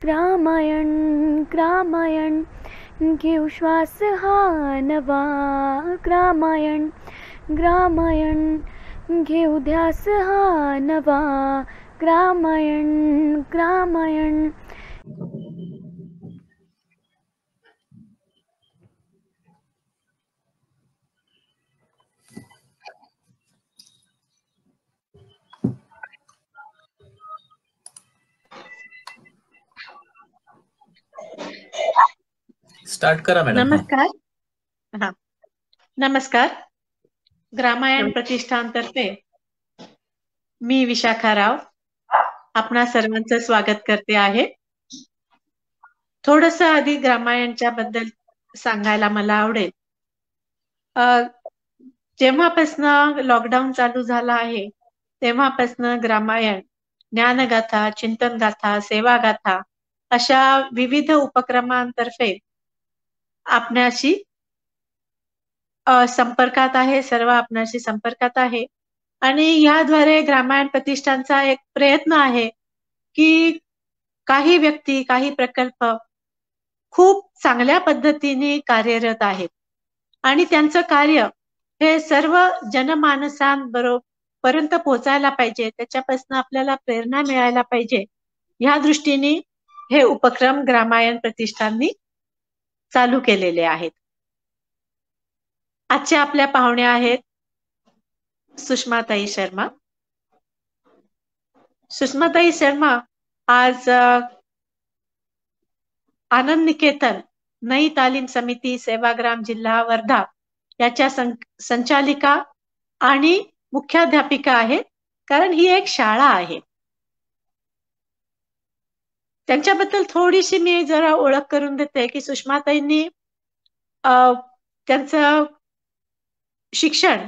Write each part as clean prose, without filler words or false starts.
ग्रामायण ग्रामायण घेऊ श्वास हा नवा. ग्रामायण ग्रामायण घेऊ ध्यास हा नवा. ग्रामायण ग्रामायण. स्टार्ट करा मॅडम. नमस्कार. नमस्कार. ग्रामायण प्रतिष्ठानतर्फे मी विशाखा राव आपणा सर्वांचं स्वागत करते आहे. थोडस आधी ग्रामायणच्या बद्दल सांगायला मला आवडेल. जेव्हापासनं लॉकडाऊन चालू झाला आहे तेव्हापासनं ग्रामायण ज्ञानगाथा, चिंतनगाथा, सेवागाथा अशा विविध उपक्रमांतर्फे आपणाशी संपर्कात आहे. सर्व आपणाशी संपर्कात आहे आणि याद्वारे ग्रामायण प्रतिष्ठानचा एक प्रयत्न आहे की काही व्यक्ती, काही प्रकल्प खूप चांगल्या पद्धतीने कार्यरत आहेत आणि त्यांचं कार्य हे सर्व जनमानसांपर्यंत पोहोचायला पाहिजे, त्याच्यापासून आपल्याला प्रेरणा मिळायला पाहिजे, या दृष्टीने हे उपक्रम ग्रामायण प्रतिष्ठाननी चालू केलेले आहेत. आजच्या आपल्या पाहुण्या आहेत सुषमाताई शर्मा. सुषमाताई शर्मा आज आनंद निकेतन नई तालीम समिती सेवाग्राम जिल्हा वर्धा याच्या संचालिका आणि मुख्याध्यापिका आहेत, कारण ही एक शाळा आहे. त्यांच्याबद्दल थोडीशी मी जरा ओळख करून देते की सुषमाताईंनी त्यांचं शिक्षण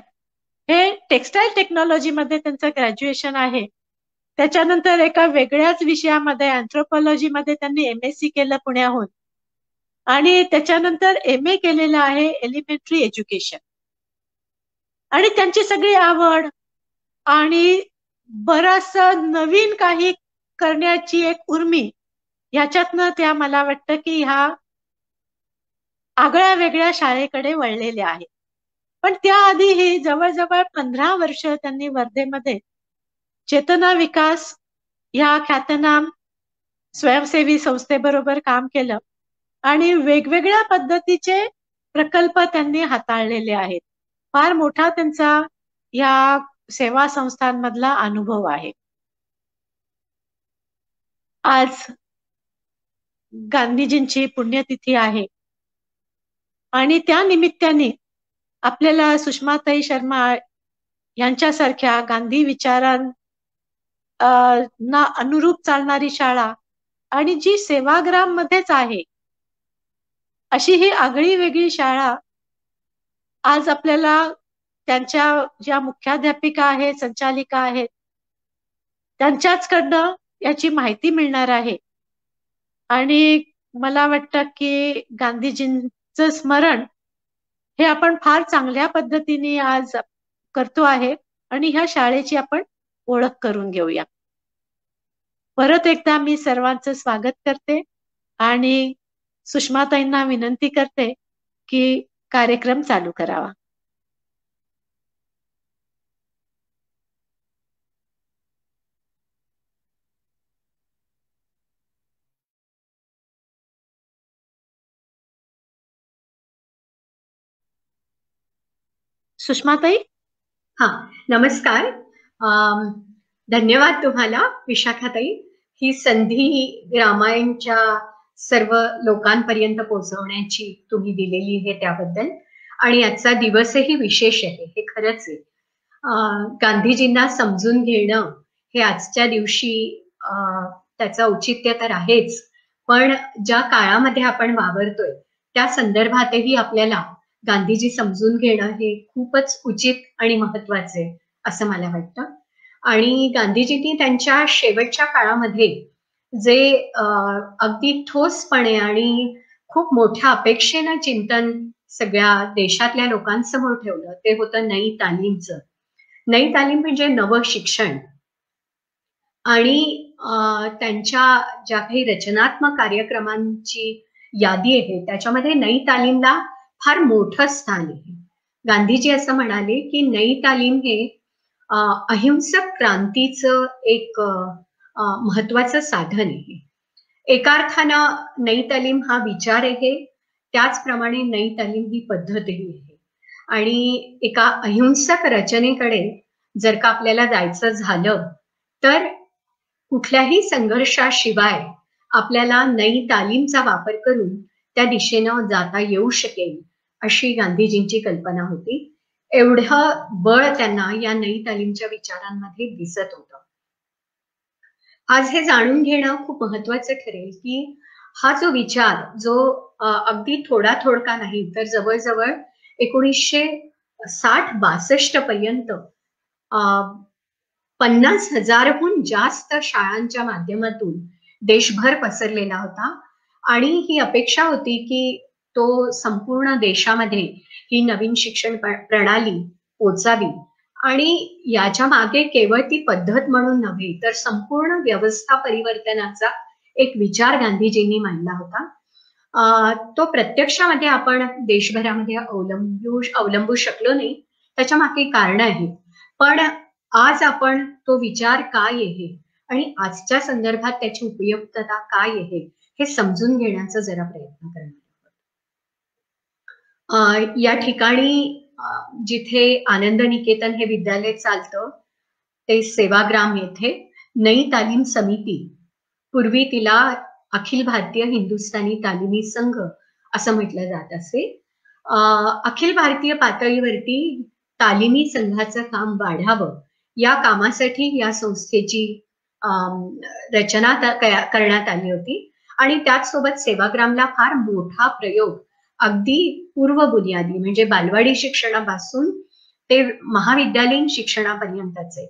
हे टेक्सटाईल टेक्नॉलॉजी मध्ये त्यांचं ग्रॅज्युएशन आहे. त्याच्यानंतर एका वेगळ्याच विषयामध्ये अँथ्रोपॉलॉजी मध्ये त्यांनी MSc केलं पुण्याहून आणि त्याच्यानंतर MA केलेलं आहे एलिमेंटरी एज्युकेशन. आणि त्यांची सगळी आवड आणि बरंच नवीन काही करण्याची एक उर्मी याच्यातनं त्या मला वाटतं की ह्या आगळ्या वेगळ्या शाळेकडे वळलेल्या आहेत. पण त्याआधी ही जवळजवळ 15 वर्ष त्यांनी वर्धेमध्ये चेतना विकास या ख्यातनाम स्वयंसेवी संस्थेबरोबर काम केलं आणि वेगवेगळ्या पद्धतीचे प्रकल्प त्यांनी हाताळलेले आहेत. फार मोठा त्यांचा या सेवा संस्थांमधला अनुभव आहे. आज गांधीजींची पुण्यतिथी आहे आणि त्या निमित्ताने आपल्याला सुषमाताई शर्मा यांच्यासारख्या गांधी विचारांना अनुरूप चालणारी शाळा आणि जी सेवाग्राम मध्येच आहे अशी ही आगळी वेगळी शाळा आज आपल्याला त्यांच्या ज्या मुख्याध्यापिका आहेत, संचालिका आहेत, त्यांच्याचकडनं याची माहिती मिळणार आहे. आणि मला वाटतं की गांधीजींचं स्मरण हे आपण फार चांगल्या पद्धतीने आज करतो आहे आणि ह्या शाळेची आपण ओळख करून घेऊया. परत एकदा मी सर्वांचं स्वागत करते आणि सुषमाताईंना विनंती करते की कार्यक्रम चालू करावा. सुषमाताई. नमस्कार. धन्यवाद तुम्हाला विशाखाताई, ही संधी रामायणच्या सर्व लोकांपर्यंत पोहोचवण्याची तुम्ही दिलेली आहे त्याबद्दल. आणि आजचा दिवसही विशेष आहे, हे खरंच आहे. गांधीजींना समजून घेणं हे आजच्या दिवशी त्याचं औचित्य तर आहेच, पण ज्या काळामध्ये आपण वावरतोय त्या संदर्भातही आपल्याला गांधीजी समजून घेणं हे खूपच उचित आणि महत्वाचे आहे असं मला वाटतं. आणि गांधीजींनी त्यांच्या शेवटच्या काळामध्ये जे अगदी ठोसपणे आणि खूप मोठ्या अपेक्षेनं चिंतन सगळ्या देशातल्या लोकांसमोर ठेवलं ते होतं नई तालीमचं. नई तालीम म्हणजे नवं शिक्षण. आणि त्यांच्या ज्या काही रचनात्मक कार्यक्रमांची यादी आहे त्याच्यामध्ये नई तालीमला फार मोठं स्थान आहे. गांधीजी असं म्हणाले की नई तालीम हे अहिंसक क्रांतीचं एक महत्वाचं साधन आहे. एका अर्थानं नई तालीम हा विचार आहे, त्याचप्रमाणे नई तालीम ही पद्धतही आहे. आणि एका अहिंसक रचनेकडे जर का आपल्याला जायचं झालं तर कुठल्याही संघर्षाशिवाय आपल्याला नई तालीमचा वापर करून त्या दिशेनं जाता येऊ शकेल अशी गांधीजींची कल्पना होती. एवढं बळ त्यांना या नई तालीमच्या विचारांमध्ये दिसत होतं. आज हे जाणून घेणं खूप महत्वाचं ठरेल की हा जो विचार जो अगदी थोडका नाही तर जवळजवळ 1960-62 पर्यंत 50,000हून जास्त शाळांच्या माध्यमातून देशभर पसरलेला होता. आणि ही अपेक्षा होती की तो संपूर्ण देशामध्ये ही नवीन शिक्षण प्रणाली पोचावी. आणि याच्या मागे केवळ ती पद्धत म्हणून नव्हे तर संपूर्ण व्यवस्था परिवर्तनाचा एक विचार गांधीजींनी मांडला होता. तो प्रत्यक्षामध्ये आपण देशभरामध्ये अवलंबू शकलो नाही, त्याच्या मागे कारण आहेत. पण आज आपण तो विचार काय आहे आणि आजच्या संदर्भात त्याची उपयुक्तता काय आहे हे समजून घेण्याचा जरा प्रयत्न करणार आहोत. या ठिकाणी जिथे आनंद निकेतन हे विद्यालय चालतं ते सेवाग्राम येथे नई तालीम समिती, पूर्वी तिला अखिल भारतीय हिंदुस्थानी तालिमी संघ असं म्हटलं जात असे, अखिल भारतीय पातळीवरती तालिमी संघाचं काम वाढावं या कामासाठी या संस्थेची रचना करण्यात आली होती. आणि त्याचसोबत सेवाग्रामला फार मोठा प्रयोग अगदी पूर्व बुनियादी म्हणजे बालवाडी शिक्षणापासून ते महाविद्यालयीन शिक्षणापर्यंतचे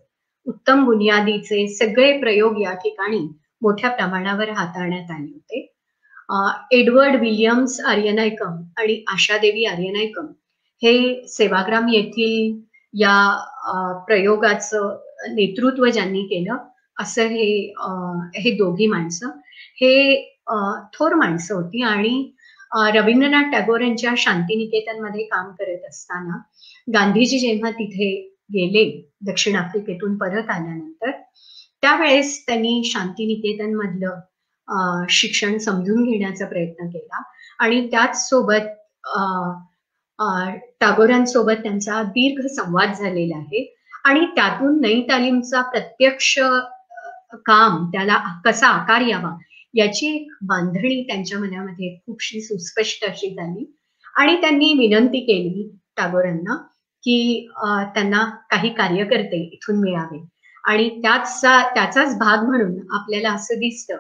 उत्तम बुनियादीचे सगळे प्रयोग या ठिकाणी मोठ्या प्रमाणावर हाताळण्यात आले होते. एडवर्ड विलियम्स आर्यनायकम आणि आशादेवी आर्यनायकम हे सेवाग्राम येथील या प्रयोगाचं नेतृत्व ज्यांनी केलं असं हे दोघी माणसं हे थोर माणसं होती. आणि रवींद्रनाथ टागोर यांच्या शांतिनिकेतनमध्ये काम करत असताना गांधीजी जेव्हा तिथे गेले दक्षिण आफ्रिकेतून परत आल्यानंतर त्यावेळेस त्यांनी शांतिनिकेतन मधलं शिक्षण समजून घेण्याचा प्रयत्न केला. आणि त्याच सोबत टागोरांसोबत त्यांचा दीर्घ संवाद झालेला आहे. आणि त्यातून नई तालीमचा प्रत्यक्ष काम त्याला कसा आकार यावा याची एक बांधणी त्यांच्या मनामध्ये खूपशी सुस्पष्ट अशी झाली. आणि त्यांनी विनंती केली टागोरांना की त्यांना काही कार्यकर्ते इथून मिळावे. आणि त्याचाच भाग म्हणून आपल्याला असं दिसतं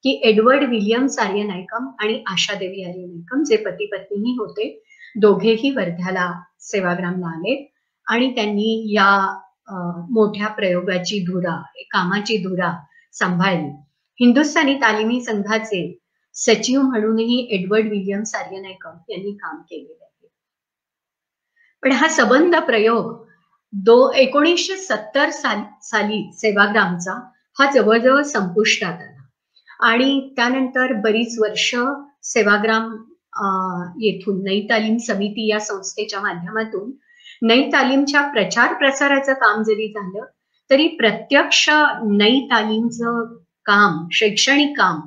की एडवर्ड विलियम्स आर्यनायकम आणि आशादेवी आर्यनायकम जे पती पत्नी होते दोघेही वर्ध्याला सेवाग्रामला आले आणि त्यांनी या मोठ्या प्रयोगाची धुरा, कामाची धुरा सांभाळली. हिंदुस्थानी तालिमी संघाचे सचिव म्हणूनही एडवर्ड विलियम्स आर्यनायकम यांनी काम केलेले आहे. पण हा सबंध प्रयोग 1970 साली सेवाग्रामचा हा जवळजवळ संपुष्टात आला. आणि त्यानंतर बरीच वर्ष सेवाग्राम येथून नई तालीम समिती या संस्थेच्या माध्यमातून नई तालीमच्या प्रचार प्रसाराचं काम जरी झालं तरी प्रत्यक्ष नई तालीमचं काम, शैक्षणिक काम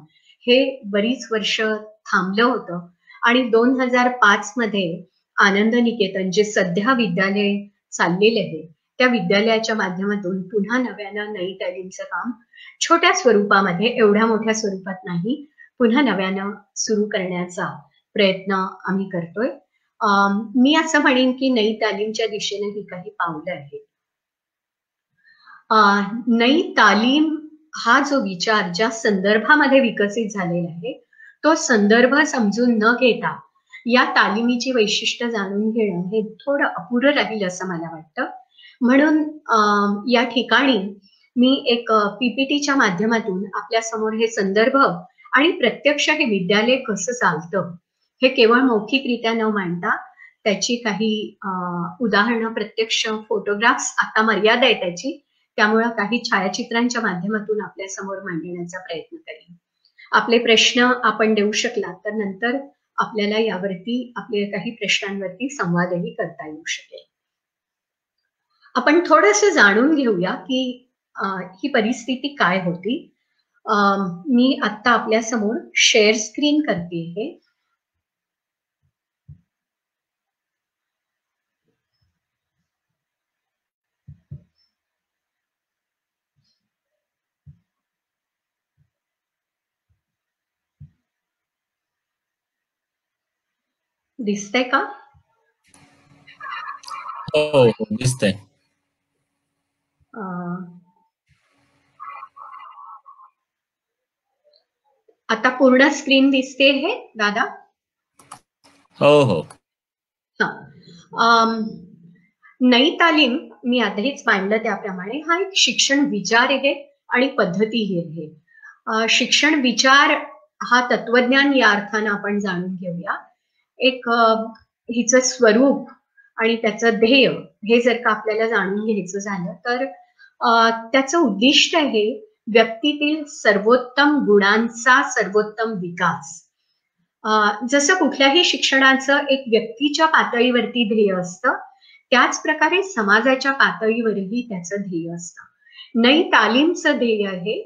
हे बरीच वर्ष थांबलं होतं. आणि 2005 मध्ये आनंद निकेतन जे सध्या विद्यालय चाललेले आहे त्या विद्यालयाच्या माध्यमातून पुन्हा नव्यानं नई तालीमचं काम छोट्या स्वरूपामध्ये, एवढ्या मोठ्या स्वरूपात नाही, पुन्हा नव्यानं सुरू करण्याचा प्रयत्न आम्ही करतोय. मी असं म्हणेन की नई तालीमच्या दिशेने ही काही पावलं आहेत. नई तालीम हा जो विचार ज्या संदर्भामध्ये विकसित झालेला आहे तो संदर्भ समजून न घेता या तालिमीची वैशिष्ट्य जाणून घेणं हे थोडं अपुरं राहील असं मला वाटतं. म्हणून या ठिकाणी मी एक पीपीटीच्या माध्यमातून आपल्या समोर हे संदर्भ आणि प्रत्यक्ष हे विद्यालय कसं चालतं हे केवळ मौखिकरित्या न मांडता त्याची काही उदाहरणं, प्रत्यक्ष फोटोग्राफ्स, आता मर्यादा आहे त्याची, त्यामुळं काही छायाचित्रांच्या माध्यमातून आपल्या समोर मांडण्याचा प्रयत्न करेन. आपले प्रश्न आपण देऊ शकला तर नंतर आपल्याला यावरती आपल्या काही प्रश्नांवरती संवादही करता येऊ शकेल. आपण थोडंसं जाणून घेऊया की ही परिस्थिती काय होती. मी आता आपल्या समोर शेअर स्क्रीन करते हे. दिसतंय का? हो दिसतंय. आता पूर्ण स्क्रीन दिसते हे दादा? हो. नई तालीम मी आधीच मांडलं त्याप्रमाणे हा एक शिक्षण विचार आहे आणि पद्धती आहे. शिक्षण विचार हा तत्वज्ञान या अर्थानं आपण जाणून घेऊया. एक हिचं स्वरूप आणि त्याचं ध्येय हे जर का आपल्याला जाणून घ्यायचं झालं तर त्याचं उद्दिष्ट आहे व्यक्तीतील सर्वोत्तम गुणांचा सर्वोत्तम विकास. जसं कुठल्याही शिक्षणाचं एक व्यक्तीच्या पातळीवरती ध्येय असतं त्याच प्रकारे समाजाच्या पातळीवरही त्याचं ध्येय असतं. नई तालीमचं ध्येय आहे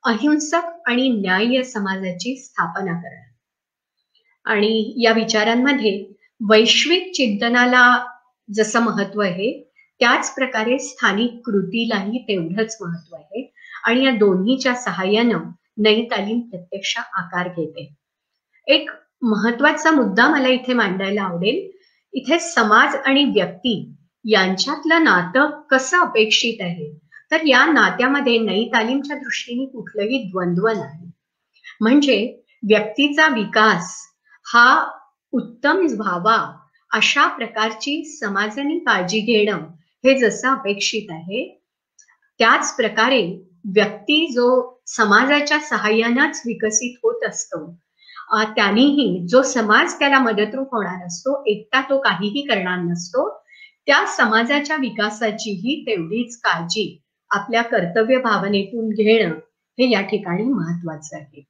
अहिंसक आणि न्याय्य समाजाची स्थापना करणं. आणि या विचारांमध्ये वैश्विक चिंतनाला जसं महत्व आहे त्याच प्रकारे स्थानिक कृतीलाही तेवढंच महत्व आहे आणि या दोन्हीच्या सहाय्यानं नई तालीम प्रत्यक्ष आकार घेते. एक महत्वाचा मुद्दा मला इथे मांडायला आवडेल. इथे समाज आणि व्यक्ती यांच्यातलं नातं कसं अपेक्षित आहे तर या नात्यामध्ये नई तालीमच्या दृष्टीने कुठलंही द्वंद्व नाही. म्हणजे व्यक्तीचा विकास हा उत्तम व्हावा अशा प्रकारची समाजाने काळजी घेणं हे जसं अपेक्षित आहे त्याच प्रकारे व्यक्ती जो समाजाच्या सहाय्यानंच विकसित होत असतो त्यानेही जो समाज त्याला मदतरूप होणार असतो एकटा तो काहीही करणार नसतो त्या समाजाच्या विकासाचीही तेवढीच काळजी आपल्या कर्तव्य भावनेतून घेणं हे या ठिकाणी महत्वाचं आहे.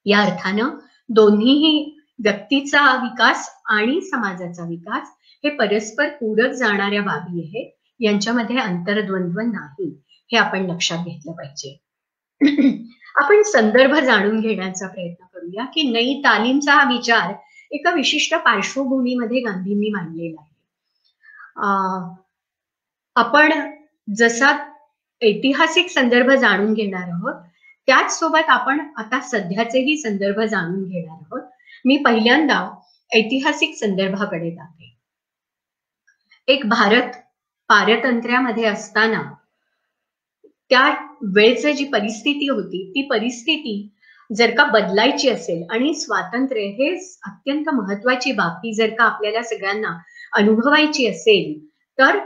या अर्थानं दोन्हीही व्यक्तीचा विकास आणि समाजाचा विकास हे परस्पर पूरक जाणाऱ्या बाबी आहेत. यांच्यामध्ये अंतर्द्वंद्व नाही हे आपण लक्षात घेतलं पाहिजे. आपण संदर्भ जाणून घेण्याचा प्रयत्न करूया की नई तालीमचा हा विचार एका विशिष्ट पार्श्वभूमीमध्ये गांधींनी मांडलेला आहे. आपण जसा ऐतिहासिक संदर्भ जाणून घेणार आहोत त्याच सोबत आपण आता सध्याचेही संदर्भ जाणून घेणार आहोत. मी पहिल्यांदा ऐतिहासिक संदर्भाकडे जाते. एक भारत पारतंत्र्यामध्ये असताना त्या वेळेची जी परिस्थिती होती ती परिस्थिती जर का बदलायची असेल आणि स्वातंत्र्य हे अत्यंत महत्वाची बाब जर का आपल्याला सगळ्यांना अनुभवायची असेल तर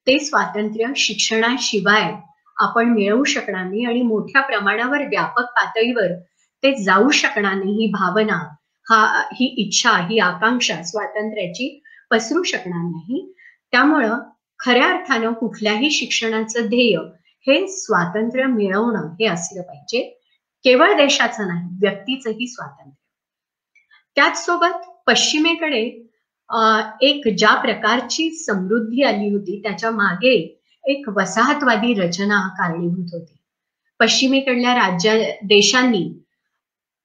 ते स्वातंत्र्य शिक्षणाशिवाय आपण मिळवू शकणार नाही आणि मोठ्या प्रमाणावर व्यापक पातळीवर ते जाऊ शकणार नाही. ही भावना ही इच्छा ही आकांक्षा स्वातंत्र्याची पसरू शकणार नाही. त्यामुळं खऱ्या अर्थानं कुठल्याही शिक्षणाचं ध्येय हे स्वातंत्र्य मिळवणं हे असलं पाहिजे. केवळ देशाचं नाही व्यक्तीचंही स्वातंत्र्य. त्याचसोबत पश्चिमेकडे एक ज्या प्रकारची समृद्धी आली होती त्याच्या मागे एक वसाहतवादी रचना कारणीभूत होती. पश्चिमेकडल्या देशांनी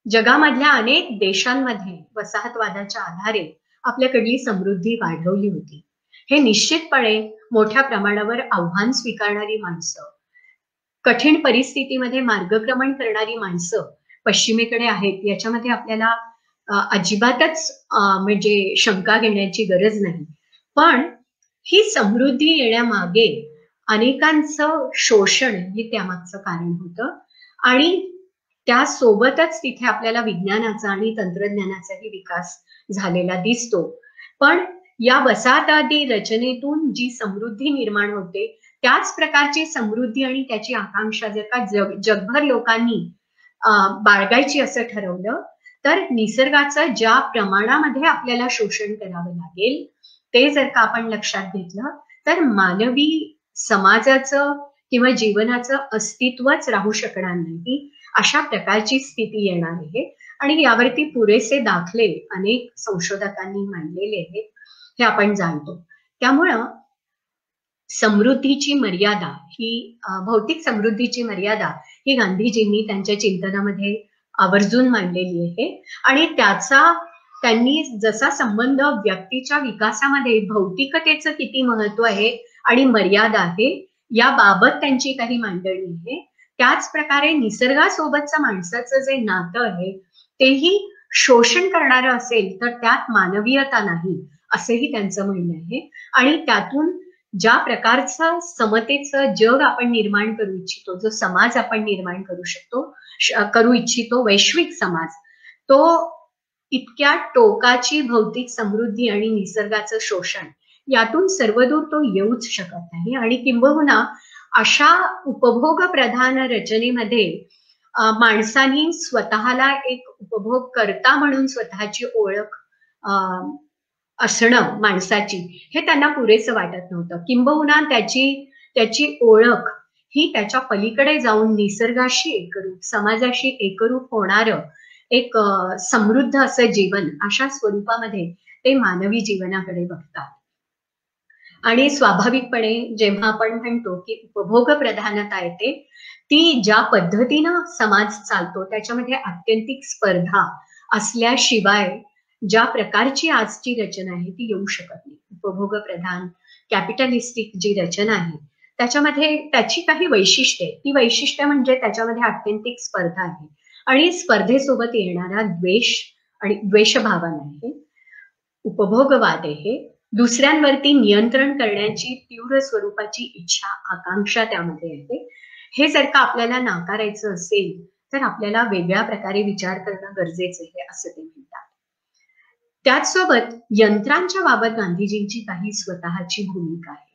जगामधल्या अनेक देशांमध्ये वसाहतवादाच्या आधारे आपल्याकडली समृद्धी वाढवली होती. हे निश्चितपणे मोठ्या प्रमाणावर आव्हान स्वीकारणारी माणसं कठीण परिस्थितीमध्ये मार्गक्रमण करणारी माणसं पश्चिमेकडे आहेत याच्यामध्ये आपल्याला अजिबातच म्हणजे शंका घेण्याची गरज नाही. पण ही समृद्धी येण्यामागे अनेकांचं शोषण हे त्यामागचं कारण होतं आणि त्यासोबतच तिथे आपल्याला विज्ञानाचा आणि तंत्रज्ञानाचाही विकास झालेला दिसतो. पण या वसाहतवादी रचनेतून जी समृद्धी निर्माण होते त्याच प्रकारची समृद्धी आणि त्याची आकांक्षा जर का जगभर लोकांनी बाळगायची असं ठरवलं तर निसर्गाचं ज्या प्रमाणामध्ये आपल्याला शोषण करावं लागेल ते जर का आपण लक्षात घेतलं तर मानवी समाजाचं किंवा जीवनाचं अस्तित्वच राहू शकणार नाही, अशा प्रकारची स्थिती येणार आहे. आणि यावरती पुरेसे दाखले अनेक संशोधकांनी मांडलेले आहेत, हे आपण जाणतो. त्यामुळं समृद्धीची मर्यादा ही भौतिक समृद्धीची मर्यादा ही गांधीजींनी त्यांच्या चिंतनामध्ये आवर्जून मांडलेली आहे. आणि त्यांनी जसा संबंध व्यक्तीच्या विकासामध्ये भौतिकतेचं किती महत्व आहे आणि मर्यादा आहे याबाबत त्यांची काही मांडणी आहे, त्याच प्रकारे निसर्गासोबतचं माणसाचं जे नातं आहे तेही शोषण करणारं असेल तर त्यात मानवीयता नाही, असंही त्यांचं म्हणणं आहे. आणि त्यातून ज्या प्रकारचं समतेचं जग आपण निर्माण करू इच्छितो, जो समाज आपण निर्माण करू इच्छितो, वैश्विक समाज, तो इतक्या टोकाची भौतिक समृद्धी आणि निसर्गाचं शोषण यातून सर्वदूर तो येऊच शकत नाही. आणि किंबहुना अशा उपभोग प्रधान रचनेमध्ये माणसाने स्वतःला एक उपभोग करता म्हणून स्वतःची ओळख असणं माणसाची, हे त्यांना पुरेसं वाटत नव्हतं. किंबहुना त्याची ओळख ही त्याच्या पलीकडे जाऊन निसर्गाशी एकरूप, समाजाशी एकरूप होणारं एक समृद्ध असं जीवन, अशा स्वरूपामध्ये ते मानवी जीवनाकडे बघतात. आणि स्वाभाविकपणे जेव्हा आपण म्हणतो की उपभोग प्रधानता येते, ती ज्या पद्धतीनं समाज चालतो त्याच्यामध्ये आत्यंतिक स्पर्धा असल्याशिवाय ज्या प्रकारची आजची रचना आहे ती येऊ शकत नाही. उपभोग प्रधान कॅपिटलिस्टिक जी रचना आहे त्याच्यामध्ये त्याची काही वैशिष्ट्ये, ती वैशिष्ट्य म्हणजे त्याच्यामध्ये आत्यंतिक स्पर्धा आहे आणि स्पर्धेसोबत येणारा द्वेष आणि द्वेषभावना आहे, उपभोगवाद आहे, दुसऱ्यांवरती नियंत्रण करण्याची तीव्र स्वरूपाची इच्छा, आकांक्षा त्यामध्ये आहे. हे जर का आपल्याला नाकारायचं असेल तर आपल्याला वेगळ्या प्रकारे विचार करणं गरजेचं आहे, असं ते म्हणतात. त्याचसोबत यंत्रांच्या बाबत गांधीजींची काही स्वतःची भूमिका आहे.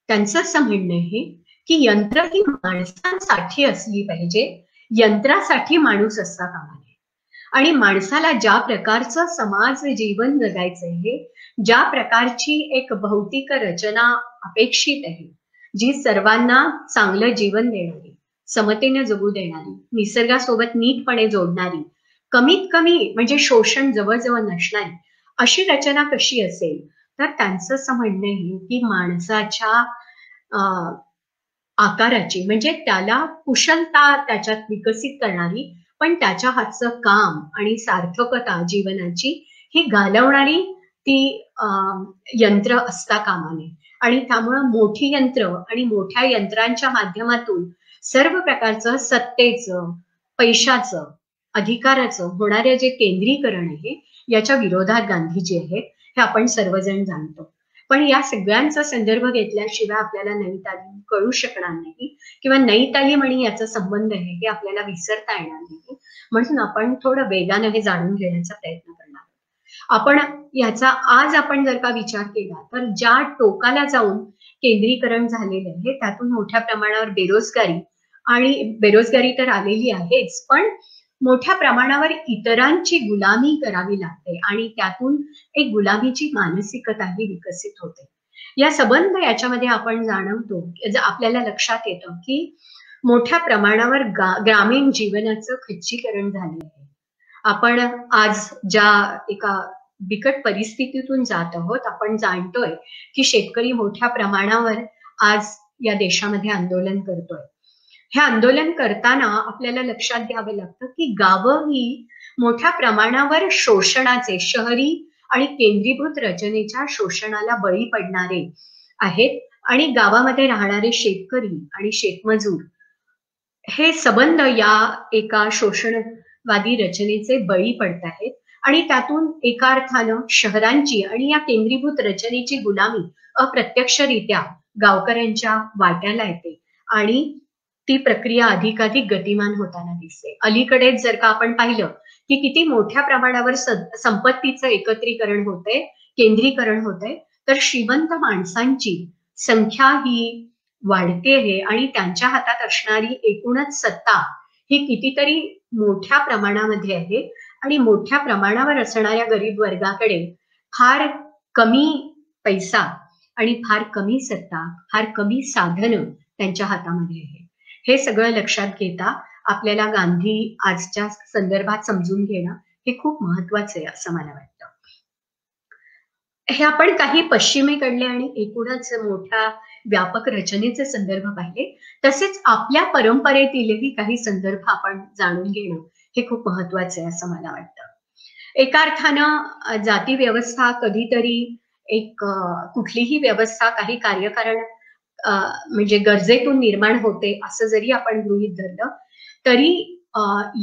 त्यांचं असं म्हणणं आहे की यंत्र ही माणसांसाठी असली पाहिजे, यंत्रासाठी माणूस असता कामा नये. आणि माणसाला ज्या प्रकारचं समाज जीवन जगायचं आहे, ज्या प्रकारची एक भौतिक रचना अपेक्षित आहे, जी सर्वांना चांगलं जीवन देणारी, समतेने जगू देणारी, निसर्गासोबत नीटपणे जोडणारी, कमीत कमी म्हणजे शोषण जवळजवळ नसणारी, अशी रचना कशी असेल, तर त्यांचं असं म्हणणं आहे की माणसाच्या आकाराची, म्हणजे त्याला कुशलता त्याच्यात विकसित करणारी, पण त्याच्या हातचं काम आणि सार्थकता जीवनाची ही घालवणारी ती यंत्र असता कामा नये. आणि त्यामुळं मोठी यंत्र आणि मोठ्या यंत्रांच्या माध्यमातून सर्व प्रकारचं सत्तेचं, पैशाचं, अधिकाराचं होणारे जे केंद्रीकरण आहे याच्या विरोधात गांधीजी आहेत, हे आपण सर्वजण जाणतो. पण या सगळ्यांचा संदर्भ घेतल्याशिवाय आपल्याला नई तालीम कळू शकणार नाही, किंवा नई तालीम आणि याचा संबंध आहे हे आपल्याला विसरता येणार नाही. म्हणून आपण थोडं वेगानं हे जाणून घेण्याचा प्रयत्न करणार. आपण याचा आज आपण जर का विचार केला तर ज्या टोकाला जाऊन केंद्रीकरण झालेलं आहे त्यातून मोठ्या प्रमाणावर बेरोजगारी तर आलेली आहेच, पण मोठ्या प्रमाणावर इतरांची गुलामी करावी लागते आणि त्यातून एक गुलामीची मानसिकताही विकसित होते. या संबंध याच्यामध्ये आपण जाणवतो, आपल्याला लक्षात येतं की मोठ्या प्रमाणावर ग्रामीण जीवनाचं खच्चीकरण झाले आहे. आपण आज ज्या एका बिकट परिस्थितीतून जात आहोत, आपण जाणतोय की शेतकरी मोठ्या प्रमाणावर आज या देशामध्ये आंदोलन करतोय. हे आंदोलन करताना आपल्याला लक्षात घ्यावं लागतं की गावं ही मोठ्या प्रमाणावर शोषणाचे, शहरी आणि केंद्रीभूत रचनेच्या शोषणाला बळी पडणारे आहेत आणि गावामध्ये राहणारे शेतकरी आणि शेतमजूर हे संबंध या एका शोषणवादी रचनेचे बळी पडत आहेत. आणि त्यातून एका अर्थानं शहरांची आणि या केंद्रीभूत रचनेची गुलामी अप्रत्यक्षरित्या गावकऱ्यांच्या वाट्याला येते आणि ती प्रक्रिया अधिकाधिक गतिमान होताना दिसते. अलीकडेच जर का आपण पाहिलं की किती मोठ्या प्रमाणावर संपत्तीचं एकत्रीकरण होतंय, केंद्रीकरण होतंय, तर श्रीमंत माणसांची संख्या ही वाढते आहे आणि त्यांच्या हातात असणारी एकूणच सत्ता ही कितीतरी मोठ्या प्रमाणामध्ये आहे आणि मोठ्या प्रमाणावर असणाऱ्या गरीब वर्गाकडे फार कमी पैसा आणि फार कमी सत्ता, फार कमी साधनं त्यांच्या हातामध्ये आहे. हे सगळं लक्षात घेता आपल्याला गांधी आजच्या संदर्भात समजून घेणं हे खूप महत्वाचं आहे असं मला वाटतं. हे आपण काही पश्चिमेकडले आणि एकूणच मोठ्या व्यापक रचनेचे संदर्भ पाहिले, तसेच आपल्या परंपरेतीलही काही संदर्भ आपण जाणून घेणं हे खूप महत्वाचं आहे असं मला वाटतं. एका अर्थानं जाती व्यवस्था कधीतरी एक कुठलीही व्यवस्था काही कार्यकारण म्हणजे गरजेतून निर्माण होते असं जरी आपण गृहीत धरलं तरी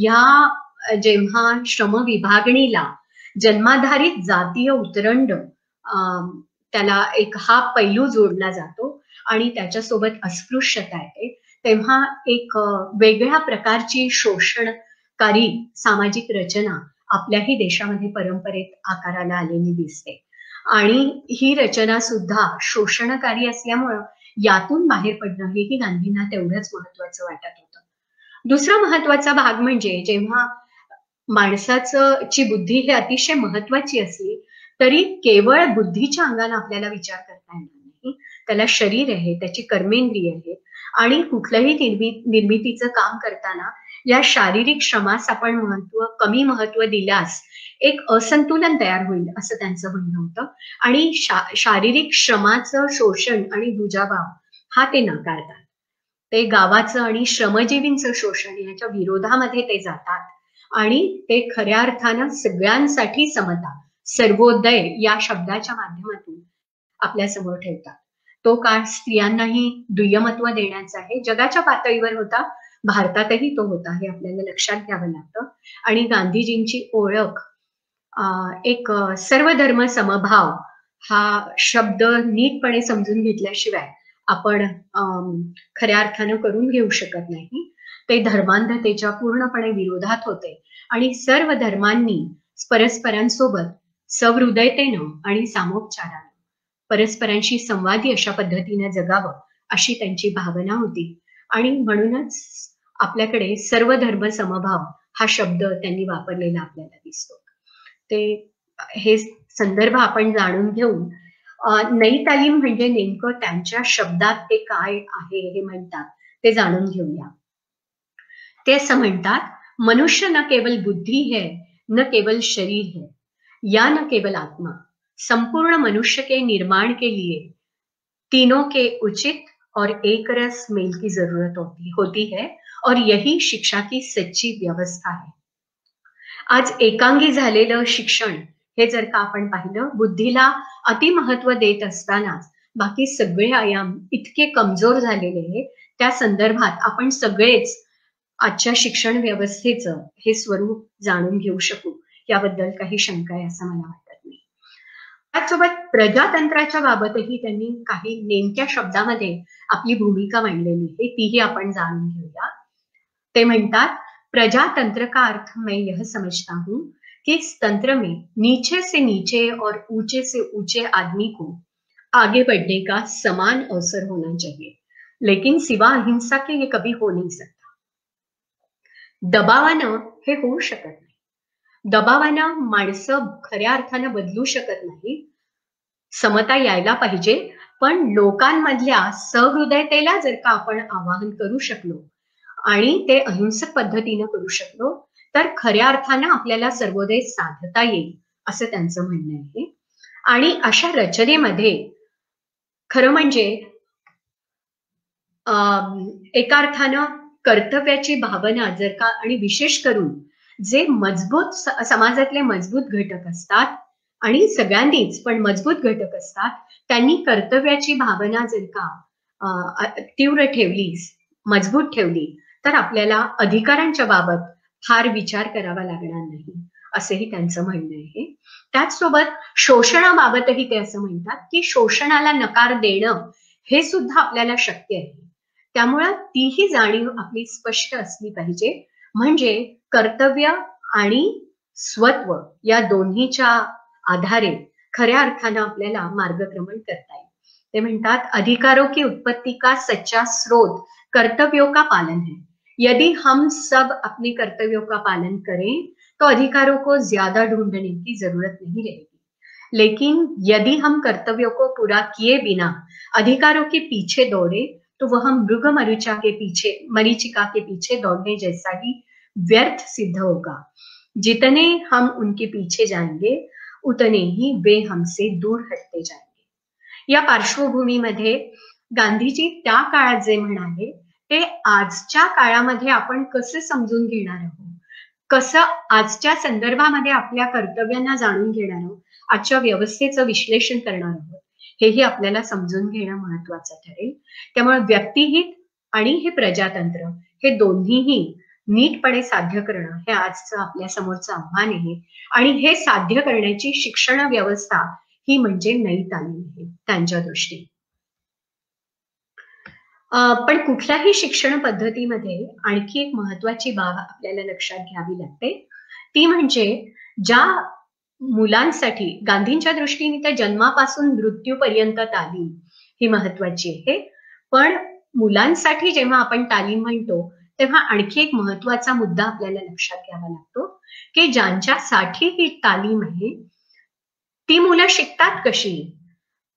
या जेव्हा श्रम विभागणीला जन्माधारित जातीय उतरंड त्याला एक हा पैलू जोडला जातो आणि त्याच्यासोबत अस्पृश्यता येते, तेव्हा एक वेगळ्या प्रकारची शोषणकारी सामाजिक रचना आपल्याही देशामध्ये परंपरेत आकाराला आलेली दिसते. आणि ही रचना सुद्धा शोषणकारी असल्यामुळं यातून बाहेर पडणं हेही गांधींना तेवढंच महत्वाचं वाटत होतं. दुसरा महत्वाचा भाग म्हणजे जेव्हा माणसाचं ची बुद्धी ही अतिशय महत्वाची असली तरी केवळ बुद्धीच्या अंगाने आपल्याला विचार करता येणार नाही. त्याला शरीर आहे, त्याची कर्मेंद्रिय आहे आणि कुठलंही निर्मितीचं काम करताना या शारीरिक श्रमास आपण कमी महत्व दिल्यास एक असंतुलन तयार होईल असं त्यांचं म्हणणं होतं. आणि शारीरिक श्रमाचं शोषण आणि दुजाभाव हा ते नाकारतात. ते गावाचं आणि श्रमजीवींचं शोषण याच्या विरोधामध्ये ते जातात आणि ते खऱ्या अर्थानं सगळ्यांसाठी समता, सर्वोदय या शब्दाच्या माध्यमातून आपल्या समोर ठेवतात. तो काळ स्त्रियांनाही दुय्यमत्व देण्याचा आहे. जगाच्या पातळीवर होता, भारतातही तो होता, हे आपल्याला लक्षात घ्यावं लागतं. आणि गांधीजींची ओळख एक सर्वधर्म समभाव हा शब्द नीटपणे समजून घेतल्याशिवाय आपण खऱ्या अर्थानं करून घेऊ शकत नाही. ते धर्मांधतेच्या पूर्णपणे विरोधात होते आणि सर्व धर्मांनी परस्परांसोबत सहृदयतेनं आणि सामोपचारानं परस्परांशी संवादी अशा पद्धतीने जगावं अशी त्यांची भावना होती. आणि म्हणूनच आपल्याकडे सर्व धर्म समभाव हा शब्द त्यांनी वापरलेला आपल्याला दिसतो. ते हे संदर्भ आपण जाणून घेऊन नई तालीम म्हणजे नेमकं त्यांच्या शब्दात ते काय आहे हे म्हणतात ते जाणून घेऊया. ते असं म्हणतात, मनुष्य न केवल बुद्धि है, न केवल शरीर है, या न केवल आत्मा, संपूर्ण मनुष्य के निर्माण के लिए तीनों के उचित और एक रस मेल की जरूरत होती है और यही शिक्षा की सच्ची व्यवस्था है. आज एकांगी झालेलं शिक्षण हे जर का आपण पाहिलं, बुद्धीला अतिमहत्व देत असतानाच बाकी सगळे आयाम इतके कमजोर झालेले आहे. त्या संदर्भात आपण सगळेच आजच्या शिक्षण व्यवस्थेचं हे स्वरूप जाणून घेऊ शकू याबद्दल काही शंका आहे असं मला वाटत नाही. त्याचसोबत प्रजातंत्राच्या बाबतही त्यांनी काही नेमक्या शब्दामध्ये आपली भूमिका मांडलेली आहे, तीही आपण जाणून घेऊया. ते म्हणतात, प्रजातंत्र का अर्थ मैं यह समझता हूं कि इस तंत्र में नीचे से नीचे और ऊंचे से ऊंचे आदमी को आगे बढ़ने का समान अवसर होना चाहिए, लेकिन सिवा अहिंसा के ये कभी हो नहीं सकता. दबावानं हे होऊ शकत नाही. दबावानं माणसं खऱ्या अर्थानं बदलू शकत नाही. समता यायला पाहिजे, पण लोकांमधल्या सहृदयतेला जर का आपण आवाहन करू शकलो आणि ते अहिंसक पद्धतीनं करू शकलो तर खऱ्या अर्थानं आपल्याला सर्वोदय साधता येईल असं त्यांचं म्हणणं आहे. आणि अशा रचनेमध्ये खरं म्हणजे एका अर्थानं कर्तव्याची भावना जर का, आणि विशेष करून जे मजबूत समाजातले मजबूत घटक असतात आणि सगळ्यांनीच पण मजबूत घटक असतात, त्यांनी कर्तव्याची भावना जर का तीव्र ठेवली, मजबूत ठेवली तर आपल्याला अधिकारांच्या बाबत फार विचार करावा लागणार नाही असेही त्यांचं म्हणणं आहे. त्याचसोबत शोषणाबाबतही ते असं म्हणतात की शोषणाला नकार देणं हे सुद्धा आपल्याला शक्य आहे. त्यामुळं तीही जाणीव आपली स्पष्ट असली पाहिजे, म्हणजे कर्तव्य आणि स्वत्व या दोन्हीच्या आधारे खऱ्या अर्थानं आपल्याला मार्गक्रमण करता येईल. ते म्हणतात, अधिकारों की उत्पत्ति का सच्चा स्रोत कर्तव्यों का पालन है. यदि हम सब अपने कर्तव्यों का पालन करें तो अधिकारों को ज्यादा ढूंढने की जरूरत नहीं रहेगी. लेकिन यदि हम कर्तव्यों को पूरा किए बिना अधिकारों के पीछे दौड़े तो वह मृग मरीचिका के पीछे दौड़ने जैसा ही व्यर्थ सिद्ध होगा। जितने हम उनके पीछे जाएंगे उतने ही वे हमसे दूर हटते जाएंगे। या पार्श्वभूमीमध्ये गांधीजी त्या काळात जे म्हणाले ते आजच्या काळामध्ये आपण कसं समजून घेणार आहोत, कसं आजच्या संदर्भामध्ये आपल्या कर्तव्यांना जाणून घेणार आहोत, आजच्या व्यवस्थेचं विश्लेषण करणार आहोत, हेही आपल्याला समजून घेणं महत्वाचं ठरेल। त्यामुळे व्यक्तिहित आणि हे प्रजातंत्र हे दोन्हीही नीटपणे साध्य करणं हे आजचं आपल्या समोरचं आव्हान आहे आणि हे साध्य करण्याची शिक्षण व्यवस्था ही म्हणजे नई तालीम आहे त्यांच्या दृष्टीने। पण कुठल्याही शिक्षण पद्धतीमध्ये आणखी एक महत्वाची बाब आपल्याला लक्षात घ्यावी लागते, ती म्हणजे ज्या मुलांसाठी गांधींच्या दृष्टीने त्या जन्मापासून मृत्यूपर्यंत तालीम ही महत्वाची आहे, पण मुलांसाठी जेव्हा आपण तालीम म्हणतो तेव्हा आणखी एक महत्वाचा मुद्दा आपल्याला लक्षात घ्यावा लागतो की ज्यांच्यासाठी ही तालीम आहे ती मुलं शिकतात कशी,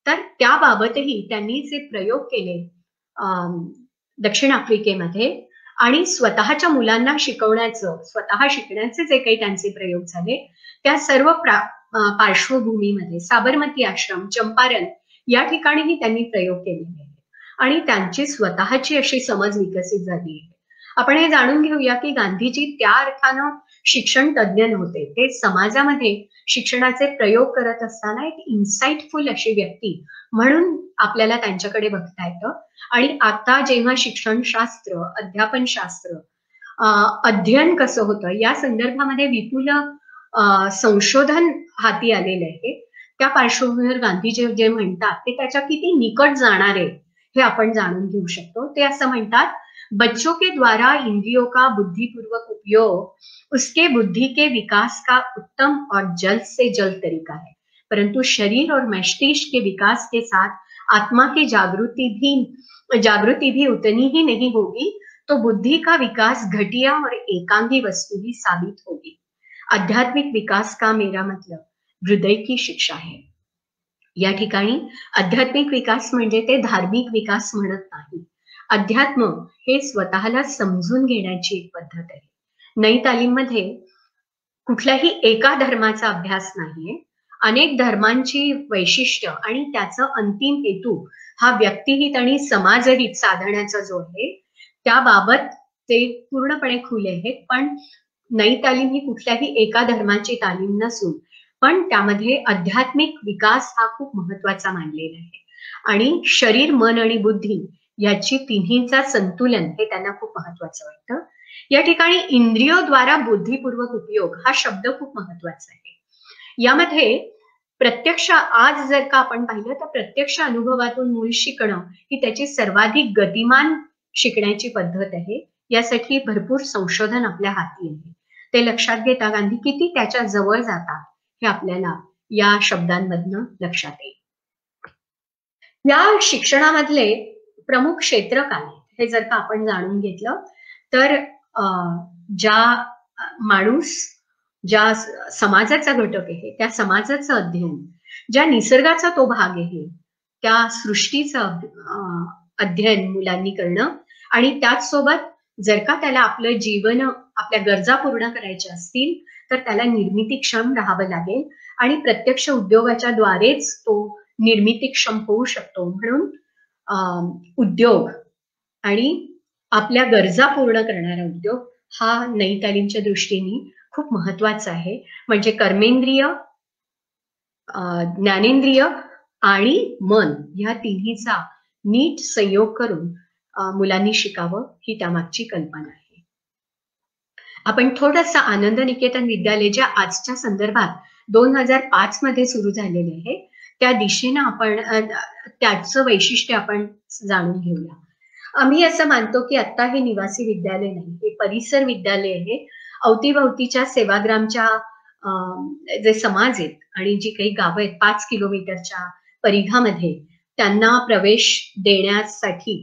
तर त्याबाबतही त्यांनी जे प्रयोग केले दक्षिण आफ्रिकेमध्ये आणि स्वतःच्या मुलांना शिकवण्याचं, स्वतः शिकण्याचे जे काही त्यांचे प्रयोग झाले त्या सर्व पार्श्वभूमीमध्ये साबरमती आश्रम, चंपारण या ठिकाणीही त्यांनी प्रयोग केलेले आहेत आणि त्यांची स्वतःची अशी समज विकसित झाली आहे। आपण हे जाणून घेऊया की गांधीजी त्या अर्थानं शिक्षण तज्ञ नव्हते, ते समाजामध्ये शिक्षणाचे प्रयोग करत असताना एक इन्साइटफुल अशी व्यक्ती म्हणून आपल्याला त्यांच्याकडे बघता येतं। आणि आता जेव्हा शिक्षणशास्त्र, अध्यापनशास्त्र, अध्ययन कसं होतं या संदर्भामध्ये विपुल संशोधन हाती आलेलं आहे, त्या पार्श्वभूमीवर गांधीजी जे म्हणतात ते त्याच्या किती निकट जाणार आहे हे आपण जाणून घेऊ शकतो। ते असं म्हणतात, बच्चों के द्वारा इंद्रियों का बुद्धिपूर्वक उपयोग उसके बुद्धि के विकास का उत्तम और जल्द से जल्द तरीका है, परंतु शरीर और मस्तिष्क के विकास के साथ आत्मा की जागृति भी उतनी ही नहीं होगी, तो बुद्धि का विकास घटिया और एकांगी वस्तु ही साबित होगी। आध्यात्मिक विकास का मेरा मतलब हृदय की शिक्षा है। या ठिकाणी आध्यात्मिक विकास म्हणजे ते धार्मिक विकास म्हणत नाही, अध्यात्म हे स्वतःला समजून घेण्याची एक पद्धत आहे। नई तालीममध्ये कुठल्याही एका धर्माचा अभ्यास नाहीये, अनेक धर्मांची वैशिष्ट्य आणि त्याचा अंतिम हेतू हा व्यक्तिहित आणि समाजहित साधण्याचा जो आहे त्याबाबत ते पूर्णपणे खुले आहेत। पण नई तालीम ही कुठल्याही एका धर्माची तालीम नसून पण त्यामध्ये आध्यात्मिक विकास हा खूप महत्वाचा मानलेला आहे आणि शरीर, मन आणि बुद्धी याची तिन्हीचा संतुलन हे त्यांना खूप महत्वाचं वाटतं। या ठिकाणी इंद्रियोद्वारा बुद्धिपूर्वक उपयोग हा शब्द खूप महत्वाचा आहे। यामध्ये प्रत्यक्ष आज जर का आपण पाहिलं तर प्रत्यक्ष अनुभवातून मूळ शिकणं ही त्याची सर्वाधिक गतिमान शिकण्याची पद्धत आहे। यासाठी भरपूर संशोधन आपल्या हाती आहे। ते लक्षात घेता गांधी किती त्याच्या जवळ जातात हे आपल्याला या शब्दांमधनं लक्षात येईल। या शिक्षणामधले प्रमुख क्षेत्र काय हे जर का आपण जाणून घेतलं तर ज्या समाजाचा घटक आहे त्या समाजाचं अध्ययन, ज्या निसर्गाचा तो भाग आहे त्या सृष्टीचं अध्ययन मुलांनी करणं आणि त्याचसोबत जर का त्याला आपलं जीवन, आपल्या गरजा पूर्ण करायच्या असतील तर त्याला निर्मितीक्षम राहावं लागेल आणि प्रत्यक्ष उद्योगाच्या द्वारेच तो निर्मितीक्षम होऊ शकतो। म्हणून उद्योग आणि आपल्या गरजा पूर्ण करणारा उद्योग हा नई तालीमच्या दृष्टीने खूप महत्वाचा आहे। म्हणजे कर्मेंद्रिय, ज्ञानेंद्रिय आणि मन या तिन्हीचा नीट संयोग करून मुलांनी शिकावं ही त्यामागची कल्पना आहे। आपण थोडंसं आनंद निकेतन विद्यालय ज्या आजच्या संदर्भात 2005 मध्ये सुरू झालेले आहे त्या दिशेनं आपण त्याचं वैशिष्ट्य आपण जाणून घेऊया। आम्ही असं मानतो की आता हे निवासी विद्यालय नाही, हे परिसर विद्यालय आहे। अवतीभवतीच्या सेवाग्रामच्या जे समाज आहेत आणि जी काही गावं आहेत 5 किलोमीटरच्या परिघामध्ये त्यांना प्रवेश देण्यासाठी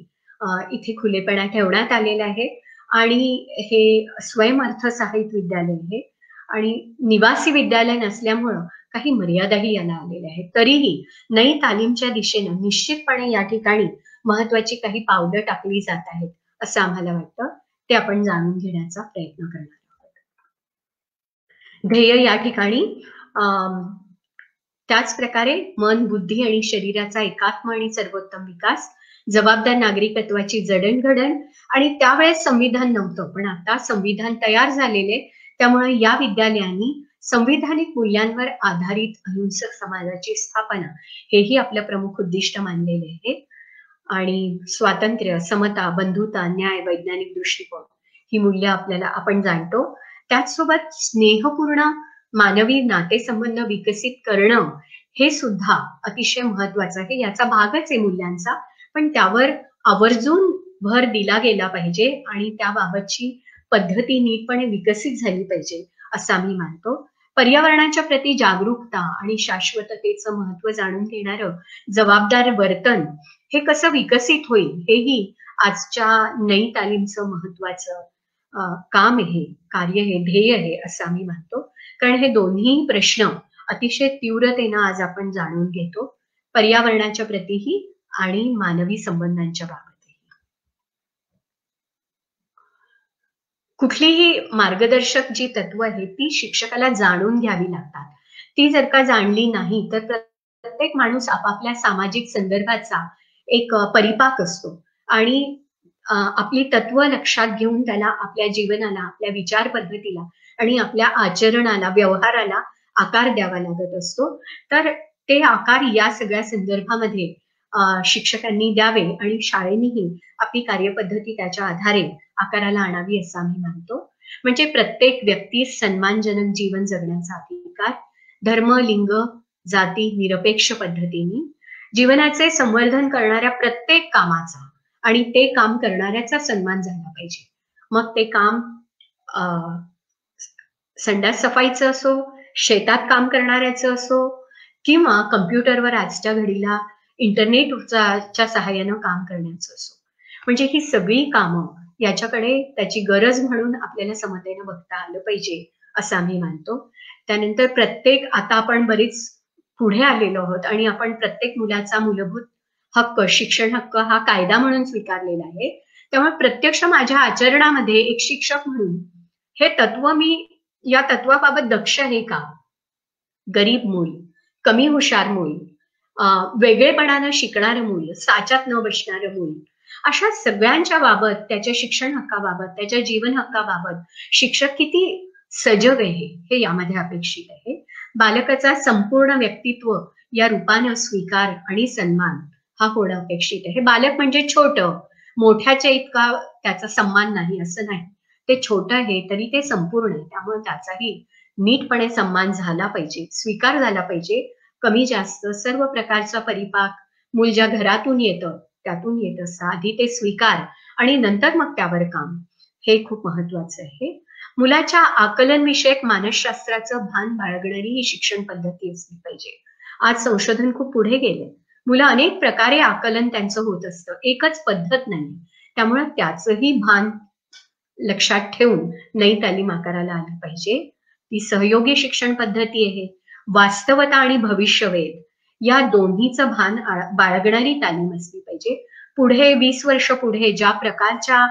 इथे खुलेपणा ठेवण्यात आलेला आहे आणि हे स्वयंअर्थसहाय्यित विद्यालय आहे आणि निवासी विद्यालय नसल्यामुळं काही मर्यादाही याला आलेल्या आहेत. तरीही नई तालीमच्या दिशेनं निश्चितपणे या ठिकाणी महत्वाची काही पावलं टाकली जात आहेत असं आम्हाला वाटतं. ते आपण जाणून घेण्याचा प्रयत्न करणार आहोत. ध्येय या ठिकाणी त्याच प्रकारे मन, बुद्धी आणि शरीराचा एकात्म आणि सर्वोत्तम विकास, जबाबदार नागरिकत्वाची जडणघडण, आणि त्यावेळेस संविधान नव्हतं, पण आता संविधान तयार झालेले, त्यामुळे या विद्यालयांनी संविधानिक मूल्यांवर आधारित अहिंसक समाजाची स्थापना हेही आपलं प्रमुख उद्दिष्ट मानलेले आहे. आणि स्वातंत्र्य, समता, बंधुता, न्याय, वैज्ञानिक दृष्टिकोन ही मूल्य आपल्याला आपण जाणतो. त्याचसोबत स्नेहपूर्ण मानवी नातेसंबंध विकसित करणं हे सुद्धा अतिशय महत्वाचं आहे. याचा भागच आहे मूल्यांचा, पण त्यावर आवर्जून भर दिला गेला पाहिजे आणि त्याबाबतची पद्धती नीटपणे विकसित झाली पाहिजे असं आम्ही मानतो. पर्यावरणाच्या प्रती जागरूकता आणि शाश्वततेचं महत्व जाणून घेणारं जबाबदार वर्तन हे कसं विकसित होईल हेही आजच्या नई तालीमचं महत्वाचं काम आहे, कार्य आहे, ध्येय आहे असं आम्ही मानतो. कारण हे दोन्ही प्रश्न अतिशय तीव्रतेनं आज आपण जाणून घेतो, पर्यावरणाच्या प्रतीही आणि मानवी संबंधांच्या बाबतही. कुठलीही मार्गदर्शक जी तत्व आहेत ती शिक्षकाला जाणून घ्यावी लागतात. ती जर का जाणली नाही तर प्रत्येक माणूस आपापल्या सामाजिक संदर्भाचा एक परिपाक असतो आणि आपली तत्व लक्षात घेऊन त्याला आपल्या जीवनाला, आपल्या विचार पद्धतीला आणि आपल्या आचरणाला, व्यवहाराला आकार द्यावा लागत असतो. तर ते आकार या सगळ्या संदर्भामध्ये शिक्षकांनी द्यावे आणि शाळेनेही आपली कार्यपद्धती त्याच्या आधारे आकाराला आणावी असं आम्ही मानतो. म्हणजे प्रत्येक व्यक्तीस सन्मानजनक जीवन जगण्याचा अधिकार, धर्म, लिंग, जाती निरपेक्ष पद्धतीने जीवनाचे संवर्धन करणाऱ्या प्रत्येक कामाचा आणि ते काम करणाऱ्याचा सन्मान झाला पाहिजे. मग ते काम संडास सफाईचं असो, शेतात काम करणाऱ्याचं असो, किंवा कम्प्युटरवर आजच्या घडीला इंटरनेटच्या सहाय्यानं काम करण्याचं असो. म्हणजे ही सगळी कामं याच्याकडे त्याची गरज म्हणून आपल्याला समतेनं बघता आलं पाहिजे असं आम्ही मानतो. त्यानंतर प्रत्येक, आता आपण बरीच पुढे आलेलो आहोत आणि आपण प्रत्येक मुलाचा मूलभूत हक्क, शिक्षण हक्क हा कायदा म्हणून स्वीकारलेला आहे. त्यामुळे प्रत्यक्ष माझ्या आचरणामध्ये एक शिक्षक म्हणून हे तत्व, मी या तत्वाबाबत दक्ष आहे का? गरीब मूल, कमी हुशार मूल, वेगळेपणानं शिकणारं मूल, साच्यात न बसणारं मूल, अशा सगळ्यांच्या बाबत, त्याच्या शिक्षण हक्काबाबत, त्याच्या जीवन हक्काबाबत शिक्षक किती सजग आहे हे यामध्ये अपेक्षित आहे. बालकाचा संपूर्ण व्यक्तित्व या रूपानं स्वीकार आणि सन्मान हा होणं अपेक्षित आहे. बालक म्हणजे छोटं, मोठ्याच्या इतका त्याचा सन्मान नाही असं नाही. ते छोटं आहे तरी ते संपूर्ण आहे, त्यामुळे त्याचाही नीटपणे सन्मान झाला पाहिजे, स्वीकार झाला पाहिजे. कमी जास्त सर्व प्रकारचा परिपाक मूल ज्या घरातून येतं त्यातून येत असतं. आधी ते स्वीकार आणि नंतर मग त्यावर काम, हे खूप महत्वाचं आहे. मुलाच्या आकलन विषयक मानसशास्त्राचं भान बाळगणारी ही शिक्षण पद्धती असली पाहिजे. आज संशोधन खूप पुढे गेले, मुलं अनेक प्रकारे आकलन त्यांचं होत असतं, एकच पद्धत नाही. त्यामुळे त्याचंही भान लक्षात ठेवून नई तालीम आकाराला आली पाहिजे. ती सहयोगी शिक्षण पद्धती आहे. वास्तवता आणि भविष्यवेध या दोन्हीचं भान बाळगणारी तालीम असली पाहिजे. पुढे 20 वर्ष पुढे ज्या प्रकारच्या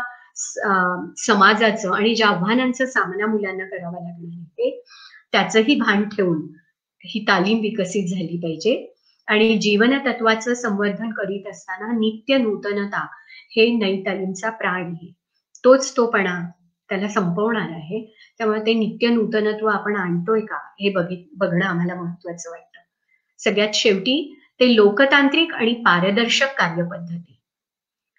समाजाचं आणि ज्या आव्हानांचा सामना मुलांना करावा लागणार आहे त्याचंही भान ठेवून ही तालीम विकसित झाली पाहिजे. आणि जीवन तत्वाचं संवर्धन करीत असताना नित्य नूतनता हे नई तालीमचा प्राण आहे. तोच तोपणा त्याला संपवणार आहे. त्यामुळे ते नित्य नूतनत्व आपण आणतोय का हे बघणं आम्हाला महत्वाचं वाटतं. सगळ्यात शेवटी ते लोकतांत्रिक आणि पारदर्शक कार्यपद्धती,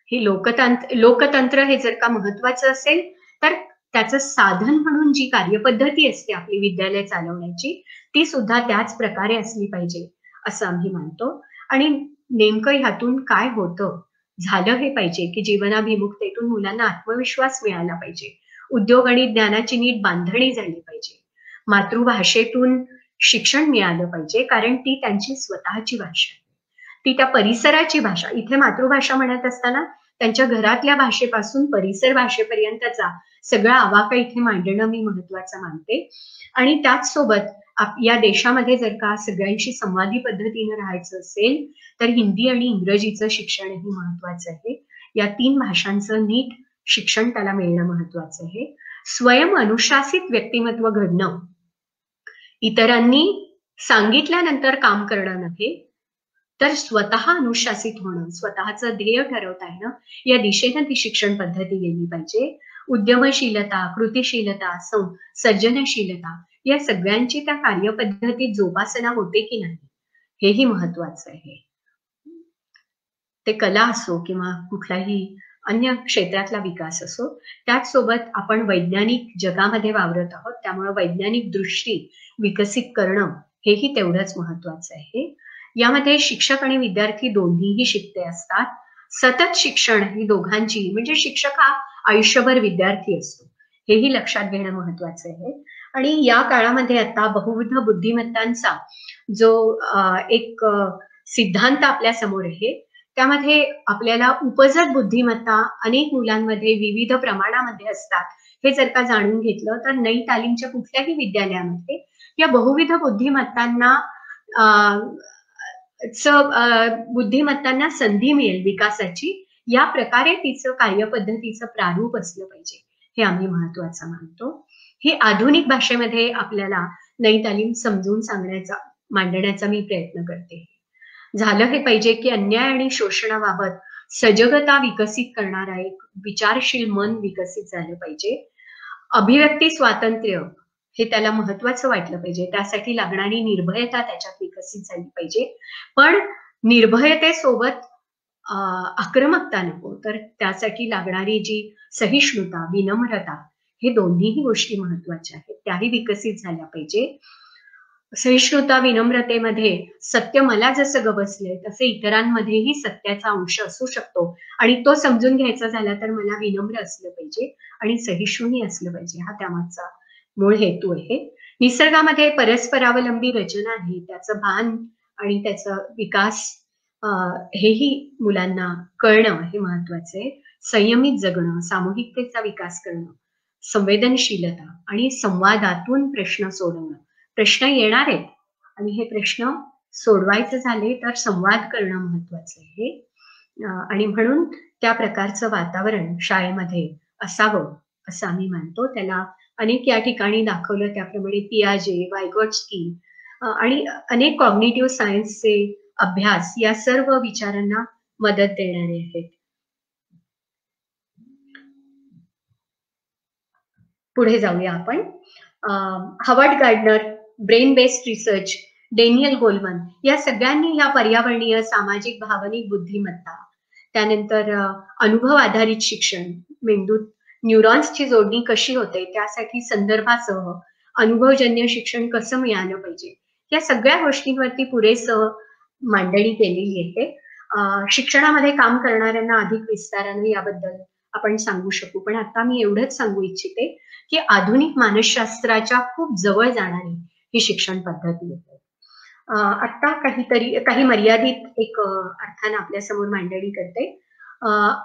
ही लोकतंत्र हे जर का महत्वाचं असेल तर त्याचं साधन म्हणून जी कार्यपद्धती असते आपली विद्यालय चालवण्याची ती सुद्धा त्याच प्रकारे असली पाहिजे असं आम्ही मानतो. आणि नेमकं ह्यातून काय होतं झालं हे पाहिजे की जीवनाभिमुखतेतून मुलांना आत्मविश्वास मिळाला पाहिजे, उद्योग आणि ज्ञानाची नीट बांधणी झाली पाहिजे, मातृभाषेतून शिक्षण मिळालं पाहिजे, कारण ती त्यांची स्वतःची भाषा आहे, ती त्या परिसराची भाषा. इथे मातृभाषा म्हणत असताना त्यांच्या घरातल्या भाषेपासून परिसर भाषेपर्यंतचा सगळा आवाका इथे मांडणं मी महत्वाचं मानते. आणि त्याच सोबत या देशामध्ये जर का सगळ्यांशी संवादी पद्धतीने राहायचं असेल तर हिंदी आणि इंग्रजीचं शिक्षणही महत्वाचं आहे. या 3 भाषांचं नीट शिक्षण त्याला मिळणं महत्वाचं आहे. स्वयं अनुशासित व्यक्तिमत्व घडणं, इतरांनी सांगितल्यानंतर काम करणं नव्हे तर स्वतः अनुशासित होणं, स्वतःचं ध्येय ठरवता येणं, या दिशेनं ती शिक्षण पद्धती गेली पाहिजे. उद्यमशीलता, कृतिशीलता, सर्जनशीलता या सगळ्यांची त्या कार्यपद्धतीत जोपासना होते की नाही हेही महत्वाचं आहे. ते कला असो किंवा कुठलाही अन्य क्षेत्रातला विकास असो, त्याचसोबत आपण वैज्ञानिक जगामध्ये वावरत आहोत, त्यामुळे वैज्ञानिक दृष्टी विकसित करणं हेही तेवढंच महत्वाचं आहे. यामध्ये शिक्षक आणि विद्यार्थी दोन्हीही शिकते असतात. सतत शिक्षण ही दोघांची, म्हणजे शिक्षक हा आयुष्यभर विद्यार्थी असतो, हेही लक्षात घेणं महत्वाचं आहे. आणि या काळामध्ये आता बहुविध बुद्धिमत्तांचा जो एक सिद्धांत आपल्या समोर आहे, त्यामध्ये आपल्याला उपजत बुद्धिमत्ता अनेक मुलांमध्ये विविध प्रमाणामध्ये असतात हे जर का जाणून घेतलं तर नई तालीमच्या कुठल्याही विद्यालयामध्ये या बहुविध बुद्धिमत्तांना बुद्धिमत्तांना संधी मिळेल विकासाची. या प्रकारे तिचं कार्यपद्धतीचं प्रारूप असलं पाहिजे हे आम्ही महत्वाचं मानतो. ही आधुनिक भाषेमध्ये आपल्याला नई तालीम समजून मांडण्याचा मी प्रयत्न करते. झालं हे पाहिजे की अन्याय आणि शोषणाबाबत सजगता विकसित करणारा एक विचारशील मन विकसित झालं पाहिजे. अभिव्यक्ती स्वातंत्र्य हे त्याला महत्वाचं वाटलं पाहिजे, त्यासाठी लागणारी निर्भयता त्याच्यात विकसित झाली पाहिजे. पण निर्भयतेसोबत आक्रमकता नको, तर त्यासाठी लागणारी जी सहिष्णुता, विनम्रता, हे दोन्हीही गोष्टी महत्वाच्या आहेत, त्याही विकसित झाल्या पाहिजे. सहिष्णुता, विनम्रतेमध्ये सत्य मला जसं गबसलंय तसे इतरांमध्येही सत्याचा अंश असू शकतो आणि तो समजून घ्यायचा झाला तर मला विनम्र असलं पाहिजे आणि सहिष्णूही असलं पाहिजे, हा त्यामागचा मूळ हेतू आहे. निसर्गामध्ये परस्परावलंबी रचना आहे, त्याचं भान आणि त्याचा विकास हेही मुलांना कळणं हे महत्वाचं आहे. संयमित जगणं, सामूहिकतेचा विकास करणं, संवेदनशीलता आणि संवादातून प्रश्न सोडवणं. प्रश्न येणार आहेत आणि हे प्रश्न सोडवायचे झाले तर संवाद करणं महत्वाचं आहे. आणि म्हणून त्या प्रकारचं वातावरण शाळेमध्ये असावं असं आम्ही मानतो. त्याला अनेक या ठिकाणी दाखवलं त्याप्रमाणे पियाजे, वायगॉट्स्की आणि अनेक कॉग्निटिव्ह सायन्सचे अभ्यास या सर्व विचारांना मदत देणारे आहेत. पुढे जाऊया आपण. Harvard gardener, brain based research, Daniel Goleman या सगळ्यांनी या पर्यावरणीय, सामाजिक, भावनिक बुद्धिमत्ता, त्यानंतर अनुभव आधारित शिक्षण, मेंदूत न्यूरॉन्सची जोडणी कशी होते त्यासाठी संदर्भासह अनुभवजन्य शिक्षण कसं मिळालं पाहिजे, या सगळ्या गोष्टींवरती पुरेसं मांडणी केलेली आहे. शिक्षणामध्ये काम करणाऱ्यांना अधिक विस्ताराने याबद्दल आपण सांगू शकू, पण आता मी एवढंच सांगू इच्छिते की आधुनिक मानसशास्त्राच्या खूप जवळ जाणारी ही शिक्षण पद्धती आहे. आता काही मर्यादित एक अर्थानं आपल्या समोर मांडणी करते.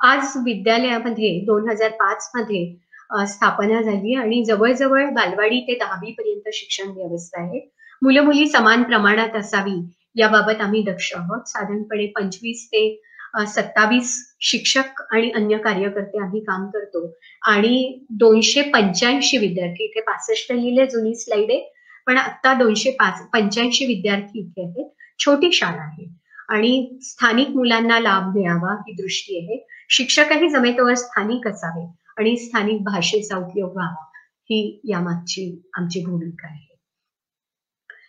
आज विद्यालयामध्ये 2005 मध्ये स्थापना झाली आणि जवळजवळ बालवाडी ते 10वी पर्यंत शिक्षण व्यवस्था आहे. मुलं मुली समान प्रमाणात असावी याबाबत आम्ही दक्ष आहोत. साधारणपणे 25 ते 27 शिक्षक आणि अन्य कार्यकर्ते आम्ही काम करतो आणि 285 विद्यार्थी, इथे 65 लिहिले, जुनी स्लाइड आहे, पण आता 285 विद्यार्थी इथे आहेत. छोटी शाळा आहे आणि स्थानिक मुलांना लाभ मिळावा ही दृष्टी आहे. शिक्षकही जमेतोवर स्थानिक असावे आणि स्थानिक भाषेचा उपयोग व्हावा ही यामागची आमची भूमिका आहे.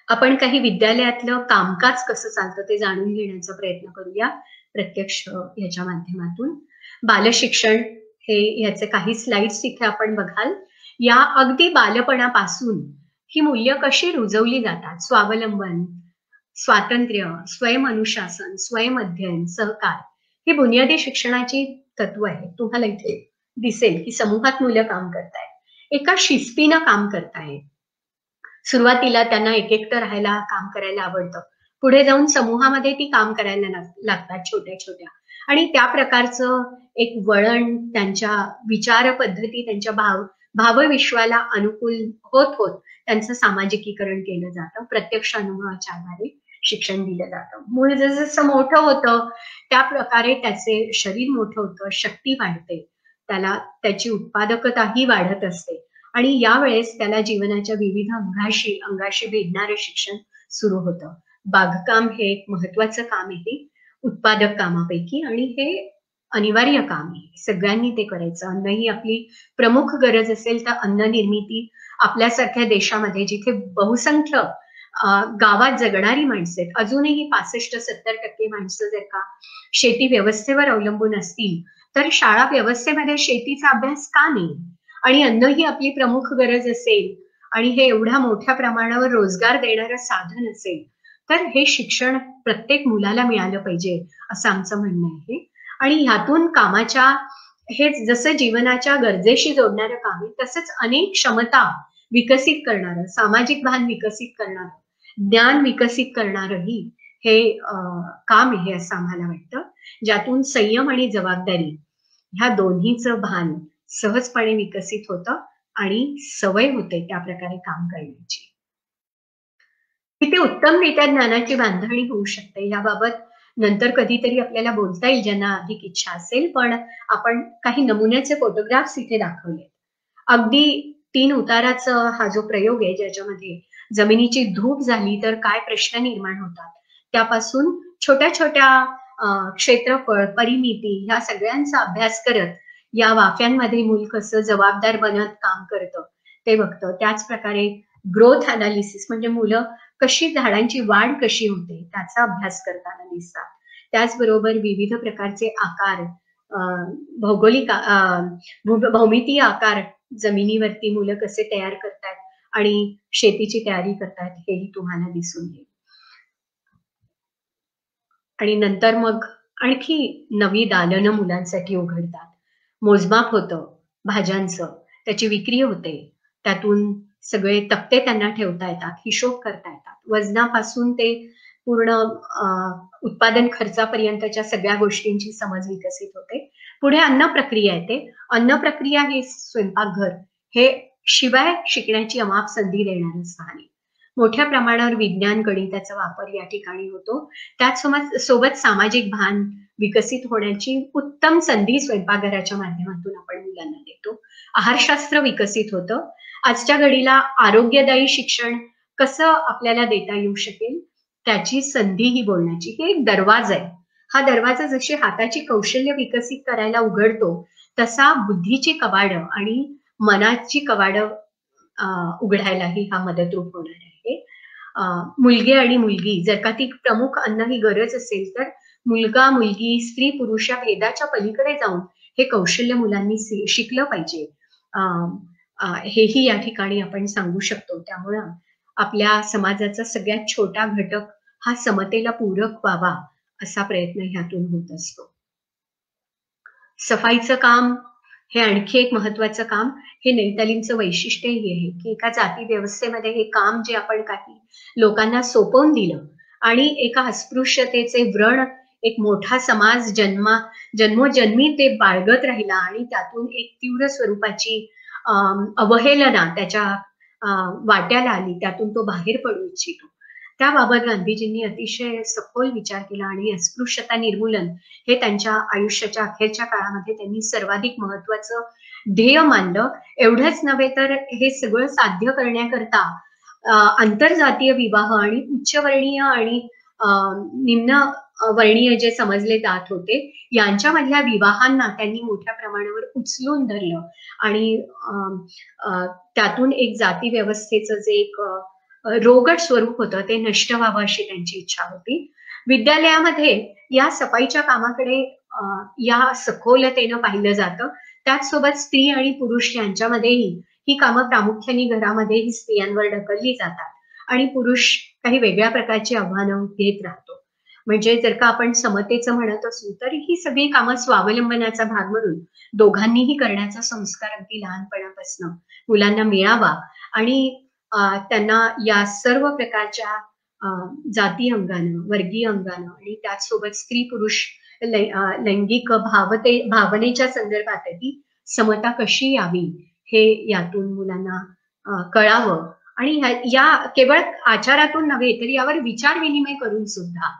आपण काही विद्यालयातलं कामकाज कसं चालतं ते जाणून घेण्याचा प्रयत्न करूया प्रत्यक्ष याच्या माध्यमातून. बालशिक्षण हे याचे काही स्लाइड्स इथे आपण बघाल. या अगदी बालपणापासून ही मूल्य कशी रुजवली जातात, स्वावलंबन, स्वातंत्र्य, स्वयं अनुशासन, स्वयं अध्ययन, सहकार, ही बुनियादी शिक्षणाची तत्व आहे. तुम्हाला इथे दिसेल की समूहात मुलं काम करतायत, एका शिस्तीनं काम करतायत. सुरुवातीला त्यांना एकटं राहायला, काम करायला आवडतं, पुढे जाऊन समूहामध्ये ती काम करायला लागतात छोट्या छोट्या, आणि त्या प्रकारचं एक वळण, त्यांच्या विचार पद्धती, त्यांच्या भावविश्वाला अनुकूल होत होत त्यांचं सामाजिकीकरण केलं जातं. प्रत्यक्ष अनुभवाच्या आधारे शिक्षण दिलं जातं. मूळ जसं मोठं होतं त्या प्रकारे त्याचे शरीर मोठं होतं, शक्ती वाढते, त्याला त्याची उत्पादकताही वाढत असते आणि यावेळेस त्याला जीवनाच्या विविध अंगाशी भेदणारं शिक्षण सुरू होतं. बागकाम हे एक महत्वाचं काम आहे उत्पादक कामापैकी आणि हे अनिवार्य काम आहे. सगळ्यांनी ते करायचं. अन्न ही आपली प्रमुख गरज असेल तर अन्न निर्मिती आपल्यासारख्या देशामध्ये जिथे बहुसंख्य गावात जगणारी माणसं आहेत, अजूनही 65-70% माणसं जर का शेती व्यवस्थेवर अवलंबून असतील तर शाळा व्यवस्थेमध्ये शेतीचा अभ्यास का नाही? आणि अन्न ही आपली प्रमुख गरज असेल आणि हे एवढ्या मोठ्या प्रमाणावर रोजगार देणारं साधन असेल तर हे शिक्षण प्रत्येक मुलाला मिळालं पाहिजे असं आमचं म्हणणं आहे. आणि ह्यातून कामाच्या हे जसं जीवनाच्या गरजेशी जोडणारं काम आहे तसंच अनेक क्षमता विकसित करणारं, सामाजिक भान विकसित करणारं, ज्ञान विकसित करणारंही हे काम आहे असं आम्हाला वाटतं, ज्यातून संयम आणि जबाबदारी ह्या दोन्हीचं भान सहजपणे विकसित होतं आणि सवय होते त्या प्रकारे काम करण्याची. तिथे उत्तमरित्या ज्ञानाची बांधणी होऊ शकते याबाबत नंतर कधीतरी आपल्याला बोलता येईल ज्यांना अधिक इच्छा असेल. पण आपण काही नमुन्याचे फोटोग्राफ्स इथे दाखवले. अगदी 3 उताराचा हा जो प्रयोग आहे ज्याच्यामध्ये जमिनीची धूप झाली तर काय प्रश्न निर्माण होतात त्यापासून छोट्या छोट्या क्षेत्रफळ, परिमिती ह्या सगळ्यांचा अभ्यास करत या वाफ्यांमध्ये मूल कसं जबाबदार बनत काम करतं ते बघतं. त्याच प्रकारे ग्रोथ अनालिसिस म्हणजे मुलं कशी झाडांची वाढ कशी होते त्याचा अभ्यास करताना दिसतात. त्याचबरोबर विविध प्रकारचे आकार, भौगोलिक भौमितीय आकार जमिनीवरती मुलं कसे तयार करतात आणि शेतीची तयारी करतात हेही तुम्हाला दिसून येईल. आणि नंतर मग आणखी नवी दालनं मुलांसाठी उघडतात. मोजमाप होतं भाज्यांचं, त्याची विक्री होते, त्यातून सगळे तक्ते त्यांना ठेवता येतात, हिशोब करता येतात. वजनापासून ते पूर्ण उत्पादन खर्चापर्यंतच्या सगळ्या गोष्टींची समज विकसित होते. पुढे अन्न प्रक्रिया येते. अन्न प्रक्रिया हे स्वयंपाकघर हे शिवाय शिकण्याची अमाप संधी देणारं स्थान आहे. मोठ्या प्रमाणावर विज्ञान गणिताचा वापर या ठिकाणी होतो. त्याचसोबत सामाजिक भान विकसित होण्याची उत्तम संधी स्वयंपाकघराच्या माध्यमातून आपण मुलांना देतो. आहारशास्त्र विकसित होतं. आजच्या घडीला आरोग्यदायी शिक्षण कसं आपल्याला देता येऊ शकेल त्याची संधी ही बोलण्याची. हे एक दरवाजा आहे. हा दरवाजा जशी हाताची कौशल्य विकसित करायला उघडतो तसा बुद्धीची कवाडं आणि मनाची कवाडं उघडायलाही हा मदतरूप होणार आहे. मुलगी आणि मुलगी जर का ती प्रमुख अन्न ही गरज असेल तर मुलगा मुलगी स्त्री पुरुष या भेदाच्या पलीकडे जाऊन हे कौशल्य मुलांनी शिकलं पाहिजे हेही या ठिकाणी आपण सांगू शकतो. त्यामुळं आपल्या समाजाचा सगळ्यात छोटा घटक हा समतेला पूरक व्हावा असा प्रयत्न ह्यातून होत असतो. सफाईचं काम हे आणखी एक महत्वाचं काम. हे नैतालीमचं वैशिष्ट्यही आहे की एका जाती व्यवस्थेमध्ये हे काम जे आपण काही लोकांना सोपवून दिलं आणि एका अस्पृश्यतेचे व्रण एक मोठा समाज जन्मोजन्मी ते बाळगत राहिला आणि त्यातून एक तीव्र स्वरूपाची अवहेलना त्याच्या वाट्याला आली, त्यातून तो बाहेर पडू इच्छितो. त्याबाबत गांधीजींनी अतिशय सखोल विचार केला आणि अस्पृश्यता निर्मूलन हे त्यांच्या आयुष्याच्या अखेरच्या काळामध्ये त्यांनी सर्वाधिक महत्वाचं ध्येय मानलं. एवढंच नव्हे तर हे सगळं साध्य करण्याकरता आंतरजातीय विवाह आणि उच्चवर्णीय आणि निम्न वर्णीय जे समजले जात होते यांच्यामधल्या विवाहांना त्यांनी मोठ्या प्रमाणावर उचलून धरलं आणि त्यातून एक जाती व्यवस्थेचं जे एक रोगट स्वरूप होतं ते नष्ट व्हावं अशी त्यांची इच्छा होती. विद्यालयामध्ये या सफाईच्या कामाकडे या सखोलतेनं पाहिलं जातं. त्याचसोबत स्त्री आणि पुरुष यांच्यामध्येही ही कामं प्रामुख्याने घरामध्येही स्त्रियांवर ढकलली जातात आणि पुरुष काही वेगळ्या प्रकारची आव्हानं घेत राहतो. म्हणजे जर का आपण समतेचं म्हणत असू तर ही सगळी कामं स्वावलंबनाचा भाग म्हणून दोघांनीही करण्याचा संस्कार अगदी लहानपणापासून मुलांना मिळावा आणि त्यांना या सर्व प्रकारच्या जाती अंगानं, वर्गीय अंगानं आणि त्याचसोबत स्त्री पुरुष लैंगिक भावनेच्या संदर्भातही समता कशी यावी हे यातून मुलांना कळावं आणि या केवळ आचारातून नव्हे तर यावर विचार विनिमय करून सुद्धा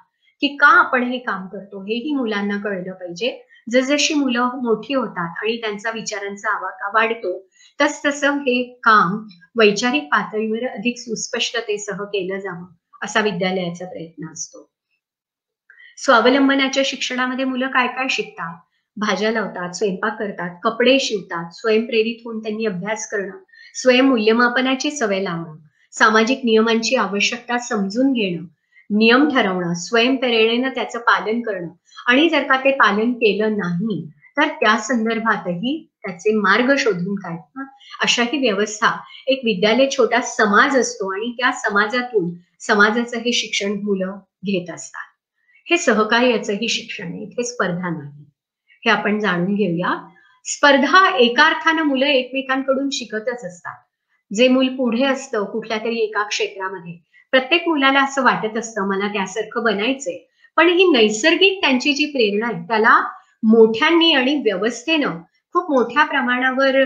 की का आपण हे काम करतो हेही मुलांना कळलं पाहिजे. जसजशी मुलं मोठी होतात आणि त्यांचा विचारांचा आवाका वाढतो तसतसं हे काम वैचारिक पातळीवर अधिक सुस्पष्टतेसह केलं जावं असा विद्यालयाचा प्रयत्न असतो. स्वावलंबनाच्या शिक्षणामध्ये मुलं काय काय शिकतात? भाज्या लावतात, स्वयंपाक करतात, कपडे शिवतात, स्वयंप्रेरित होऊन त्यांनी अभ्यास करणं, स्वयंमूल्यमापनाची सवय लावणं, सामाजिक नियमांची आवश्यकता समजून घेणं, नियम ठरवणं, स्वयंप्रेरणेनं त्याचं पालन करणं आणि जर का ते पालन केलं नाही तर त्या संदर्भातही त्याचे मार्ग शोधून काढणं, अशाही व्यवस्था एक विद्यालय छोटा समाज असतो आणि त्या समाजातून समाजाचं हे शिक्षण मुलं घेत असतात. हे सहकार्याचंही शिक्षण आहे, इथे स्पर्धा नाही, हे आपण जाणून घेऊया. स्पर्धा एका अर्थानं मुलं एकमेकांकडून शिकतच असतात. जे मूल पुढे असतं कुठल्या तरी एका क्षेत्रामध्ये प्रत्येक मुलाला असं वाटत असतं मला त्यासारखं बनायचंय, पण ही नैसर्गिक त्यांची जी प्रेरणा आहे त्याला मोठ्यांनी आणि व्यवस्थेनं खूप मोठ्या प्रमाणावर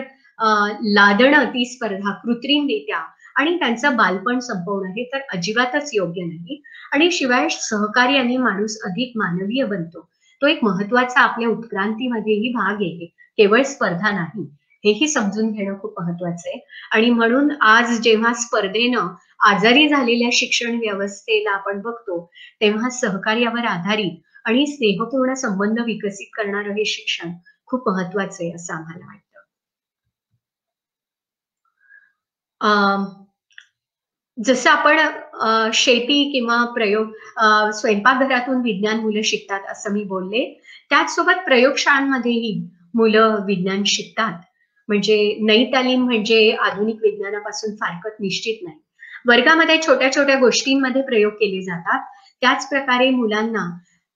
लादणं ती स्पर्धा कृत्रिमरित्या आणि त्यांचं बालपण संपवणं हे तर अजिबातच योग्य नाही. आणि शिवाय सहकार्याने माणूस अधिक मानवीय बनतो, तो एक महत्वाचा आपल्या उत्क्रांतीमध्येही भाग आहे, केवळ स्पर्धा नाही, हेही समजून घेणं खूप महत्वाचं आहे. आणि म्हणून आज जेव्हा स्पर्धेनं आजारी झालेल्या शिक्षण व्यवस्थेला आपण बघतो तेव्हा सहकार्यावर आधारित आणि स्नेहपूर्ण संबंध विकसित करणारं हे शिक्षण खूप महत्वाचं आहे असं आम्हाला वाटतं. जसं आपण शेती किंवा प्रयोग स्वयंपाकघरातून विज्ञान मुलं शिकतात असं मी बोलले, त्याचसोबत प्रयोगशाळांमध्येही मुलं विज्ञान शिकतात. म्हणजे नई तालीम म्हणजे आधुनिक विज्ञानापासून फारकत निश्चित नाही. वर्गामध्ये छोट्या छोट्या गोष्टींमध्ये प्रयोग केले जातात, त्याच प्रकारे मुलांना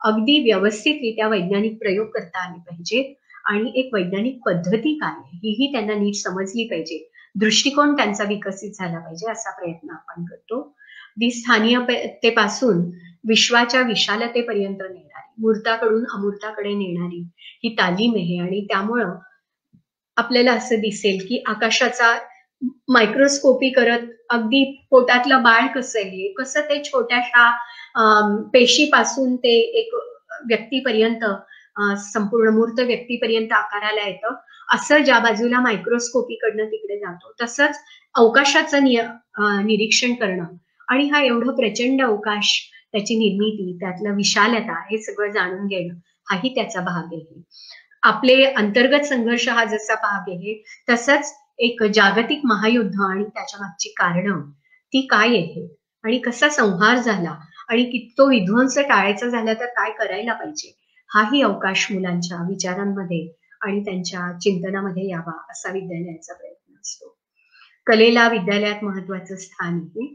अगदी व्यवस्थितरित्या वैज्ञानिक प्रयोग करता आले पाहिजेत आणि एक वैज्ञानिक पद्धती काय हीही त्यांना नीट समजली पाहिजे, दृष्टिकोन त्यांचा विकसित झाला पाहिजे असा प्रयत्न आपण करतो. ती स्थानीयतेपासून विश्वाच्या विशालतेपर्यंत नेणारी, मूर्ताकडून अमूर्ताकडे नेणारी ही तालीम आहे. आणि त्यामुळं आपल्याला असं दिसेल की आकाशाचा मायक्रोस्कोपी करत अगदी पोटातलं बाळ कसं आहे, कसं ते छोट्याशा पेशीपासून ते एक व्यक्तीपर्यंत संपूर्ण मूर्त व्यक्तीपर्यंत आकाराला येतं, असं ज्या बाजूला मायक्रोस्कोपी कडनं तिकडे जातो तसंच अवकाशाचं निरीक्षण करणं आणि हा एवढं प्रचंड अवकाश, त्याची निर्मिती, त्यातलं विशालता हे सगळं जाणून घेणं हाही त्याचा भाग आहे. आपले अंतर्गत संघर्ष हा जसा भाग आहे तसंच एक जागतिक महायुद्ध आणि त्याच्या मागची कारणं ती काय आहे आणि कसा संहार झाला आणि तो विध्वंस टाळायचा झाला तर काय करायला पाहिजे, हाही अवकाश मुलांच्या विचारांमध्ये आणि त्यांच्या चिंतनामध्ये यावा असा विद्यालयाचा प्रयत्न असतो. कलेला विद्यालयात महत्वाचं स्थान आहे.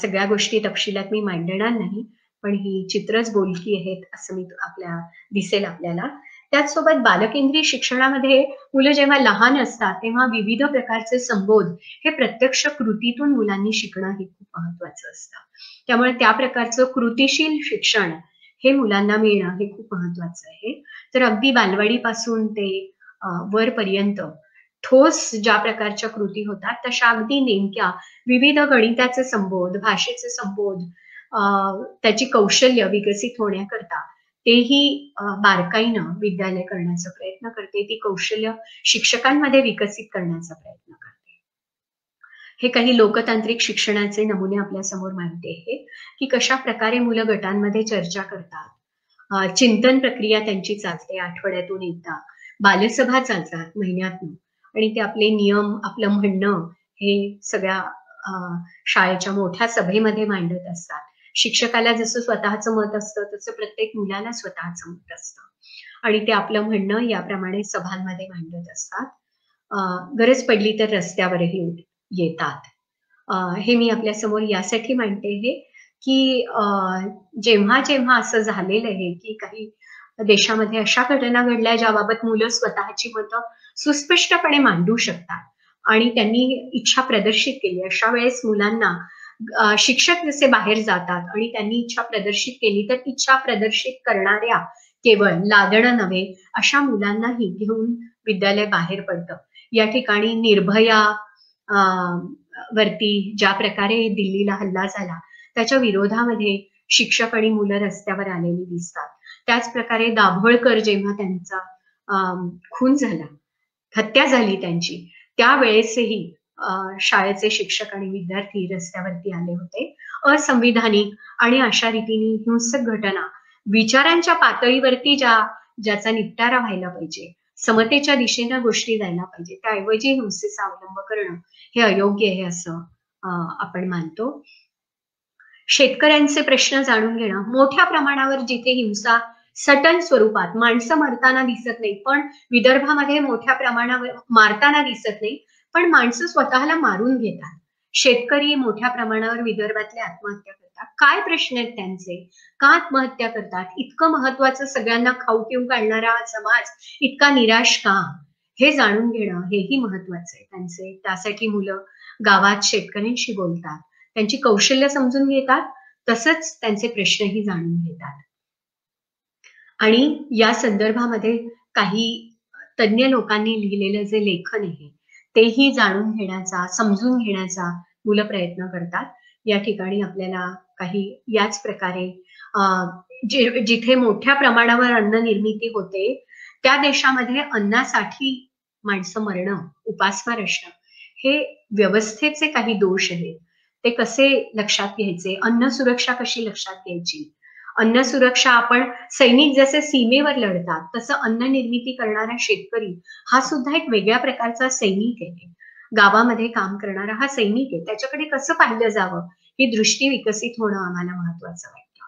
सगळ्या गोष्टी तपशिलात मी मांडणार नाही, पण ही चित्रच बोलकी आहेत असं मी दिसेल आपल्याला. त्याचसोबत बालकेंद्रीय शिक्षणामध्ये मुलं जेव्हा लहान असतात तेव्हा विविध प्रकारचे संबोध हे प्रत्यक्ष कृतीतून मुलांनी शिकणं हे खूप महत्वाचं असतं. त्यामुळे त्या प्रकारचं कृतीशील शिक्षण हे मुलांना मिळणं हे खूप महत्वाचं आहे. तर अगदी बालवाडीपासून ते वरपर्यंत ठोस ज्या प्रकारच्या कृती होतात तशा अगदी नेमक्या विविध गणिताचे संबोध, भाषेचे संबोध, त्याची कौशल्य विकसित होण्याकरता तेही बारकाईनं विद्यालय करण्याचा प्रयत्न करते, ती कौशल्य शिक्षकांमध्ये विकसित करण्याचा प्रयत्न करते. हे काही लोकतांत्रिक शिक्षणाचे नमुने आपल्या समोर मांडते आहे की कशा प्रकारे मुलं गटांमध्ये चर्चा करतात, चिंतन प्रक्रिया त्यांची चालते आठवड्यातून एकदा, बालसभा चालतात महिन्यातून आणि ते आपले नियम, आपलं म्हणणं हे सगळ्या शाळेच्या मोठ्या सभेमध्ये मांडत असतात. शिक्षकाला जसं स्वतःचं मत असतं तसं प्रत्येक मुलाला स्वतःचं मत असतं आणि ते आपलं म्हणणं याप्रमाणे सभांमध्ये मांडत असतात. गरज पडली तर रस्त्यावरही येतात. हे मी आपल्या समोर यासाठी मांडते आहे की जेव्हा जेव्हा असं झालेलं आहे की काही देशामध्ये अशा घटना घडल्या ज्याबाबत मुलं स्वतःची मतं सुस्पष्टपणे मांडू शकतात आणि त्यांनी इच्छा प्रदर्शित केली, अशा वेळेस मुलांना शिक्षक जसे बाहेर जातात आणि त्यांनी इच्छा प्रदर्शित केली तर इच्छा प्रदर्शित करणाऱ्या केवळ लादणं नव्हे अशा मुलांनाही घेऊन विद्यालय बाहेर पडतं. या ठिकाणी निर्भया वरती ज्या प्रकारे दिल्लीला हल्ला झाला त्याच्या विरोधामध्ये शिक्षक आणि मुलं रस्त्यावर आलेली दिसतात. त्याच प्रकारे दाभोळकर जेव्हा त्यांचा खून झाला, हत्या झाली त्यांची, त्यावेळेसही शाळेचे शिक्षक आणि विद्यार्थी रस्त्यावरती आले होते. असंविधानिक आणि अशा रीतीने हिंसक घटना विचारांच्या पातळीवरती ज्याचा निपटारा व्हायला पाहिजे, समतेच्या दिशेनं गोष्टी जायला पाहिजे, त्याऐवजी हिंसेचा अवलंब करणं हे अयोग्य आहे असं आपण मानतो. शेतकऱ्यांचे प्रश्न जाणून घेणं, मोठ्या प्रमाणावर जिथे हिंसा सटल स्वरूपात माणसं मरताना दिसत नाही, पण विदर्भामध्ये मोठ्या प्रमाणावर मारताना दिसत नाही, पण माणसं स्वतःला मारून घेतात. शेतकरी मोठ्या प्रमाणावर विदर्भातले आत्महत्या करतात. काय प्रश्न आहेत त्यांचे, का आत्महत्या करतात? इतकं महत्वाचं सगळ्यांना खाऊ पिऊ काढणारा समाज इतका निराश का, हे जाणून घेणं हेही महत्वाचं आहे त्यांचे. त्यासाठी मुलं गावात शेतकऱ्यांशी बोलतात, त्यांची कौशल्य समजून घेतात, तसंच त्यांचे प्रश्नही जाणून घेतात. आणि या संदर्भामध्ये काही तज्ञ लोकांनी लिहिलेलं जे लेखन आहे तेही जाणून घेण्याचा, समजून घेण्याचा मुलं प्रयत्न करतात. या ठिकाणी आपल्याला काही याच प्रकारे जिथे मोठ्या प्रमाणावर अन्न निर्मिती होते त्या देशामध्ये अन्नासाठी माणसं मरणं, उपासमार असणं हे व्यवस्थेचे काही दोष आहेत. ते कसे लक्षात घ्यायचे, अन्न सुरक्षा कशी लक्षात घ्यायची. अन्न सुरक्षा, आपण सैनिक जसे सीमेवर लढतात तसं अन्न निर्मिती करणारा शेतकरी हा सुद्धा एक वेगळ्या प्रकारचा सैनिक आहे. गावामध्ये काम करणारा हा सैनिक आहे, त्याच्याकडे कसं पाहिलं जावं ही दृष्टी विकसित होणं आम्हाला महत्वाचं वाटतं.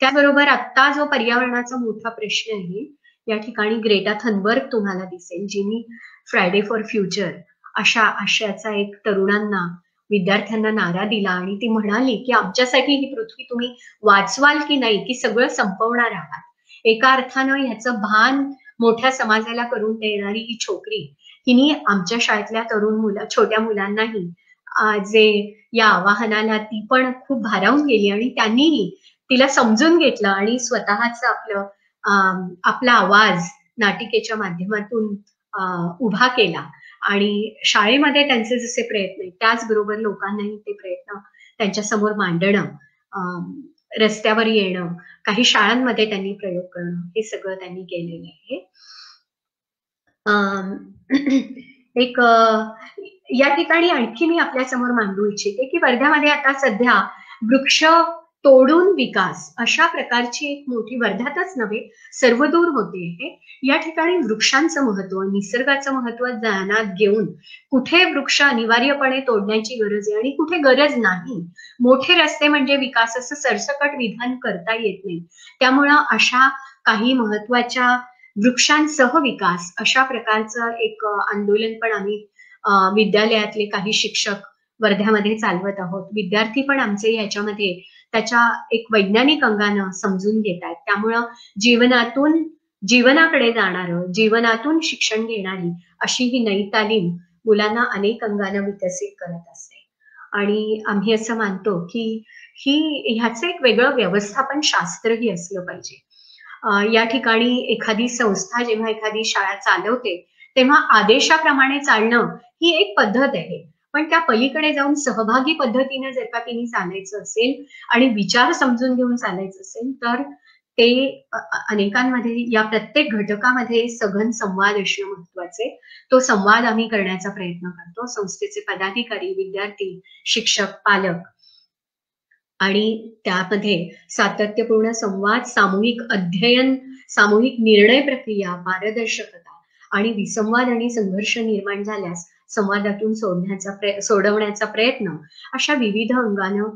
त्याबरोबर आता जो पर्यावरणाचा मोठा प्रश्न आहे, या ठिकाणी ग्रेटा थनबर्ग तुम्हाला दिसेल, जिनी फ्रायडे फॉर फ्युचर अशा आशयाचा एक तरुणांना, विद्यार्थ्यांना नारा दिला आणि ती म्हणाली की आमच्यासाठी ही पृथ्वी तुम्ही वाचवाल की नाही, की सगळं संपवणार आहात. एका अर्थानं ह्याचं भान मोठ्या समाजाला करून देणारी ही छोकरी, हिने आमच्या शाळेतल्या तरुण छोट्या मुलांनाही जे या आवाहनाला ती पण खूप भारावून गेली आणि त्यांनीही तिला समजून घेतलं आणि स्वतःच आपला आवाज नाटिकेच्या माध्यमातून उभा केला. आणि शाळेमध्ये त्यांचे जसे प्रयत्न आहेत त्याचबरोबर लोकांनाही ते प्रयत्न त्यांच्या समोर मांडणं, रस्त्यावर येणं, काही शाळांमध्ये त्यांनी प्रयोग करणं, हे सगळं त्यांनी केलेलं आहे. एक या ठिकाणी आणखी मी आपल्या समोर मांडू इच्छिते की वर्ध्यामध्ये आता सध्या वृक्ष तोडून विकास अशा प्रकारची एक मोठी, वर्ध्यातच नव्हे सर्वदूर होते आहे. या ठिकाणी वृक्षांचं महत्व, निसर्गाचं महत्व ध्यानात घेऊन कुठे वृक्ष अनिवार्यपणे तोडण्याची गरज आहे आणि कुठे गरज नाही. मोठे रस्ते म्हणजे विकास असं सरसकट विधान करता येत नाही. त्यामुळं अशा काही महत्वाच्या वृक्षांसह विकास अशा प्रकारचं एक आंदोलन पण आम्ही विद्यालयातले काही शिक्षक वर्ध्यामध्ये चालवत आहोत. विद्यार्थी पण आमचे याच्यामध्ये त्याच्या एक वैज्ञानिक अंगानं समजून घेत आहेत. त्यामुळं जीवनाकडे जाणारं, जीवनातून शिक्षण घेणारी अशी ही नई तालीम मुलांना अनेक अंगानं विकसित करत असते. आणि आम्ही असं मानतो की ह्याचं एक वेगळं व्यवस्थापन शास्त्रही असलं पाहिजे. या ठिकाणी एखादी संस्था जेव्हा एखादी शाळा चालवते तेव्हा आदेशाप्रमाणे चालणं ही एक पद्धत आहे, पण त्या पलीकडे जाऊन सहभागी पद्धतीने जर का तिने चालायचं असेल आणि विचार समजून घेऊन चालायचं असेल तर ते अनेकांमध्ये, या प्रत्येक घटकामध्ये सघन संवाद असणं महत्वाचे. तो संवाद आम्ही करण्याचा प्रयत्न करतो. संस्थेचे पदाधिकारी, विद्यार्थी, शिक्षक, पालक आणि त्यामध्ये सातत्यपूर्ण संवाद, सामूहिक अध्ययन, सामूहिक निर्णय प्रक्रिया, पारदर्शकता आणि विसंवाद आणि संघर्ष निर्माण झाल्यास संवादातून सोडवण्याचा प्रयत्न, अशा विविध अंगानं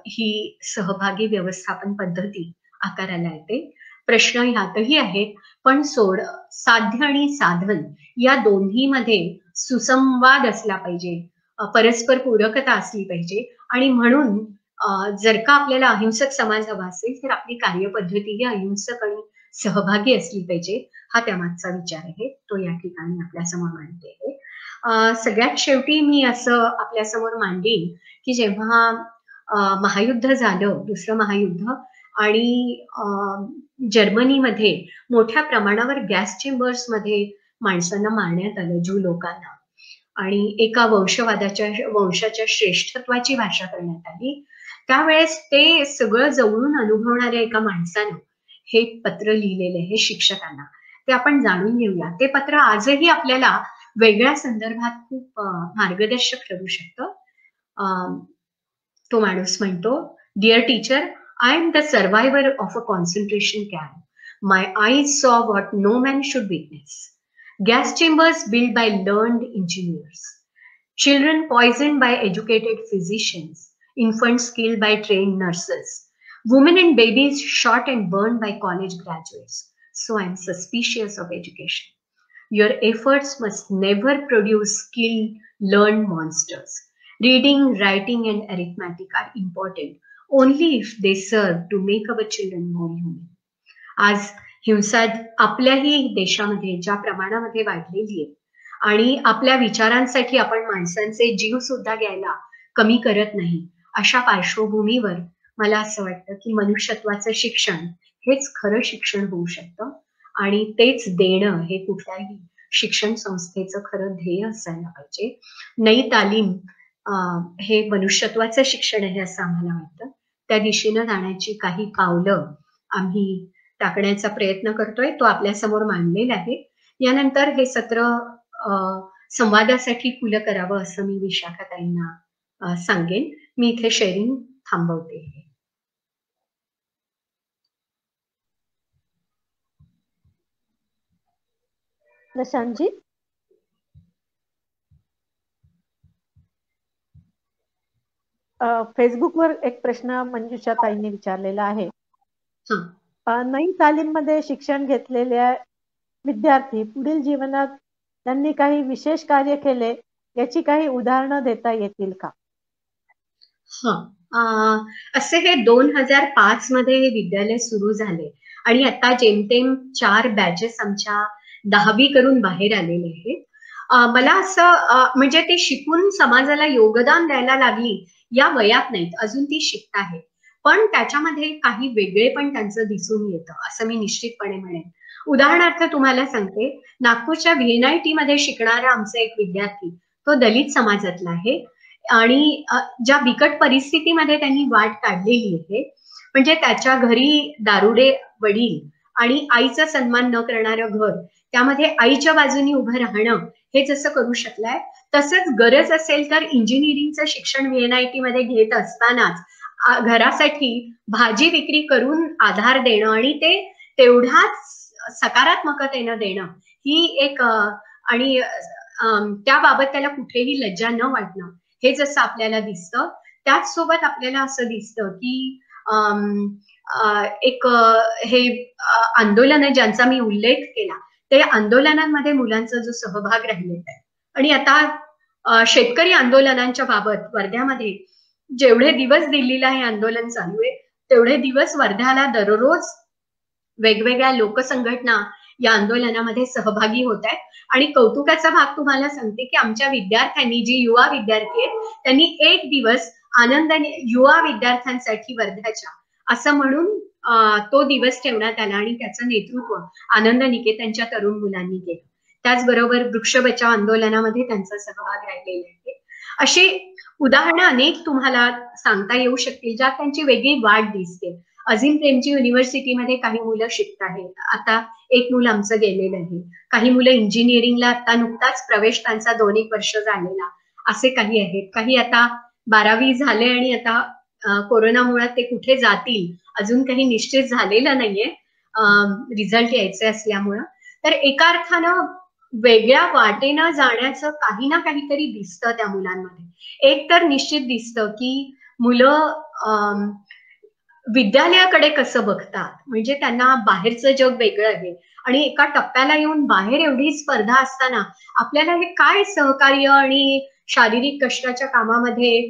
ही सहभागी व्यवस्थापन पद्धती आकाराला येते. प्रश्न ह्यातही आहेत, पण साध्य आणि साधन या दोन्हीमध्ये सुसंवाद असला पाहिजे, परस्पर पूरकता असली पाहिजे. आणि म्हणून जर का आपल्याला अहिंसक समाज हवा असेल तर आपली कार्यपद्धती ही अहिंसक आणि सहभागी असली पाहिजे. हा त्यामागचा विचार आहे, तो या ठिकाणी आपल्यासमोर मांडते आहे. सगळ्यात शेवटी मी असं आपल्यासमोर मांडेन की जेव्हा महायुद्ध झालं, दुसरं महायुद्ध, आणि जर्मनीमध्ये मोठ्या प्रमाणावर गॅस चेंबर्स मध्ये माणसांना मारण्यात आलं, ज्यू लोकांना, आणि एका वंशाच्या श्रेष्ठत्वाची भाषा करण्यात आली, त्यावेळेस ते सगळं जवळून अनुभवणाऱ्या एका माणसानं हे पत्र लिहिलेलं आहे शिक्षकांना. ते आपण जाणून घेऊया. ते पत्र आजही आपल्याला वेगळ्या संदर्भात खूप मार्गदर्शक ठरू शकतं. तो माणूस म्हणतो, dear teacher, I am the survivor of a concentration camp. My eyes saw what no man should witness. Gas chambers built by learned engineers, children poisoned by educated physicians, infants killed by trained nurses, women and babies shot and burned by college graduates. So I am suspicious of education. Your efforts must never produce skilled, learned monsters. Reading, writing, and arithmetic are important only if they serve to make our children more human. आज हिंसा आपल्याही देशामध्ये ज्या प्रमाणामध्ये वाढलेली आहे आणि आपल्या विचारांसाठी आपण माणसांचे जीव सुद्धा घ्यायला कमी करत नाही, अशा पार्श्वभूमीवर मला असं वाटतं की मनुष्यत्वाचं शिक्षण हेच खरं शिक्षण होऊ शकतं आणि तेच देणं हे कुठल्याही शिक्षण संस्थेचं खरं ध्येय असायला पाहिजे. नई तालीम हे मनुष्यत्वाचं शिक्षण आहे असं आम्हाला वाटतं. त्या दिशेनं जाण्याची काही पावलं आम्ही टाकण्याचा प्रयत्न करतोय, तो आपल्या समोर मांडलेला आहे. यानंतर हे सत्र संवादासाठी खुलं करावं असं मी विशाखाताईंना सांगेन. मी इथे शेअरिंग थांबवते. प्रशांतजी, फेसबुकवर एक प्रश्न मंजुषा ताईंनी विचारलेला आहे. नई तालीम मध्ये शिक्षण घेतलेल्या विद्यार्थी पुढील जीवनात त्यांनी काही विशेष कार्य केले याची काही उदाहरणं देता येतील का? असे हे 2005 मध्ये हे विद्यालय सुरू झाले आणि आता जेमतेम 4 बॅचेस आमच्या 10वी करून बाहेर आलेले आहेत. मला असं म्हणजे ते शिकून समाजाला योगदान द्यायला लागली या वयात नाहीत, अजून ती शिकत आहे, पण त्याच्यामध्ये काही वेगळे पण त्यांचं दिसून येतं असं मी निश्चितपणे म्हणेन. उदाहरणार्थ तुम्हाला सांगते, नागपूरच्या VNIT मध्ये शिकणारा आमचा एक विद्यार्थी, तो दलित समाजातला आहे आणि ज्या बिकट परिस्थितीमध्ये त्यांनी वाट काढलेली आहे, म्हणजे त्याच्या घरी दारुडे वडील आणि आईचा सन्मान न करणारं घर, त्यामध्ये आईच्या बाजूनी उभं राहणं हे जसं करू शकलाय, तसंच गरज असेल तर इंजिनिअरिंगचं शिक्षण VNIT मध्ये घेत असतानाच घरासाठी भाजी विक्री करून आधार देणं आणि ते तेवढ्याच सकारात्मकतेनं देणं ही एक, आणि त्याबाबत त्याला कुठेही लज्जा न वाटणं हे जसं आपल्याला दिसतं, त्याच सोबत आपल्याला असं दिसतं की एक हे आंदोलन ज्यांचा मी उल्लेख केला, ते आंदोलनांमध्ये मुलांचा जो सहभाग राहिलेला आहे. आणि आता शेतकरी आंदोलनांच्या बाबत वर्ध्यामध्ये जेवढे दिवस दिल्लीला हे आंदोलन चालू आहे, तेवढे दिवस वर्ध्याला दररोज वेगवेगळ्या लोकसंघटना या आंदोलनामध्ये सहभागी होत आहेत. आणि कौतुकाचा भाग तुम्हाला सांगते की आमच्या विद्यार्थ्यांनी, जी युवा विद्यार्थी आहेत, त्यांनी एक दिवस आनंदाने युवा विद्यार्थ्यांसाठी वर्ध्याच्या असं म्हणून तो दिवस ठेवण्यात आला आणि त्याचं नेतृत्व आनंद निकेतनच्या तरुण मुलांनी केलं. त्याचबरोबर वृक्ष बचाव आंदोलनामध्ये त्यांचा सहभाग राहिलेला आहे. अशी उदाहरणं अनेक तुम्हाला सांगता येऊ शकतील ज्यात त्यांची वेगळी वाट दिसते. अजिम प्रेमजी युनिव्हर्सिटीमध्ये काही मुलं शिकत आहेत, आता एक मुलं आमचं गेलेलं आहे. काही मुलं इंजिनिअरिंगला आता नुकताच प्रवेश त्यांचा 2-1 वर्ष झालेला, असे काही आहेत. काही आता 12वी झाले आणि आता कोरोनामुळे ते कुठे जातील अजून काही निश्चित झालेलं नाहीये, रिझल्ट यायचे असल्यामुळं. तर एका अर्थानं वेगळ्या वाटेनं जाण्याचं काही ना काहीतरी दिसतं त्या मुलांमध्ये. एक तर निश्चित दिसतं की मुलं विद्यालयाकडे कसं बघतात, म्हणजे त्यांना बाहेरचं जग वेगळं आहे आणि एका टप्प्याला येऊन बाहेर एवढी स्पर्धा असताना आपल्याला हे काय सहकार्य आणि शारीरिक कष्टाच्या कामामध्ये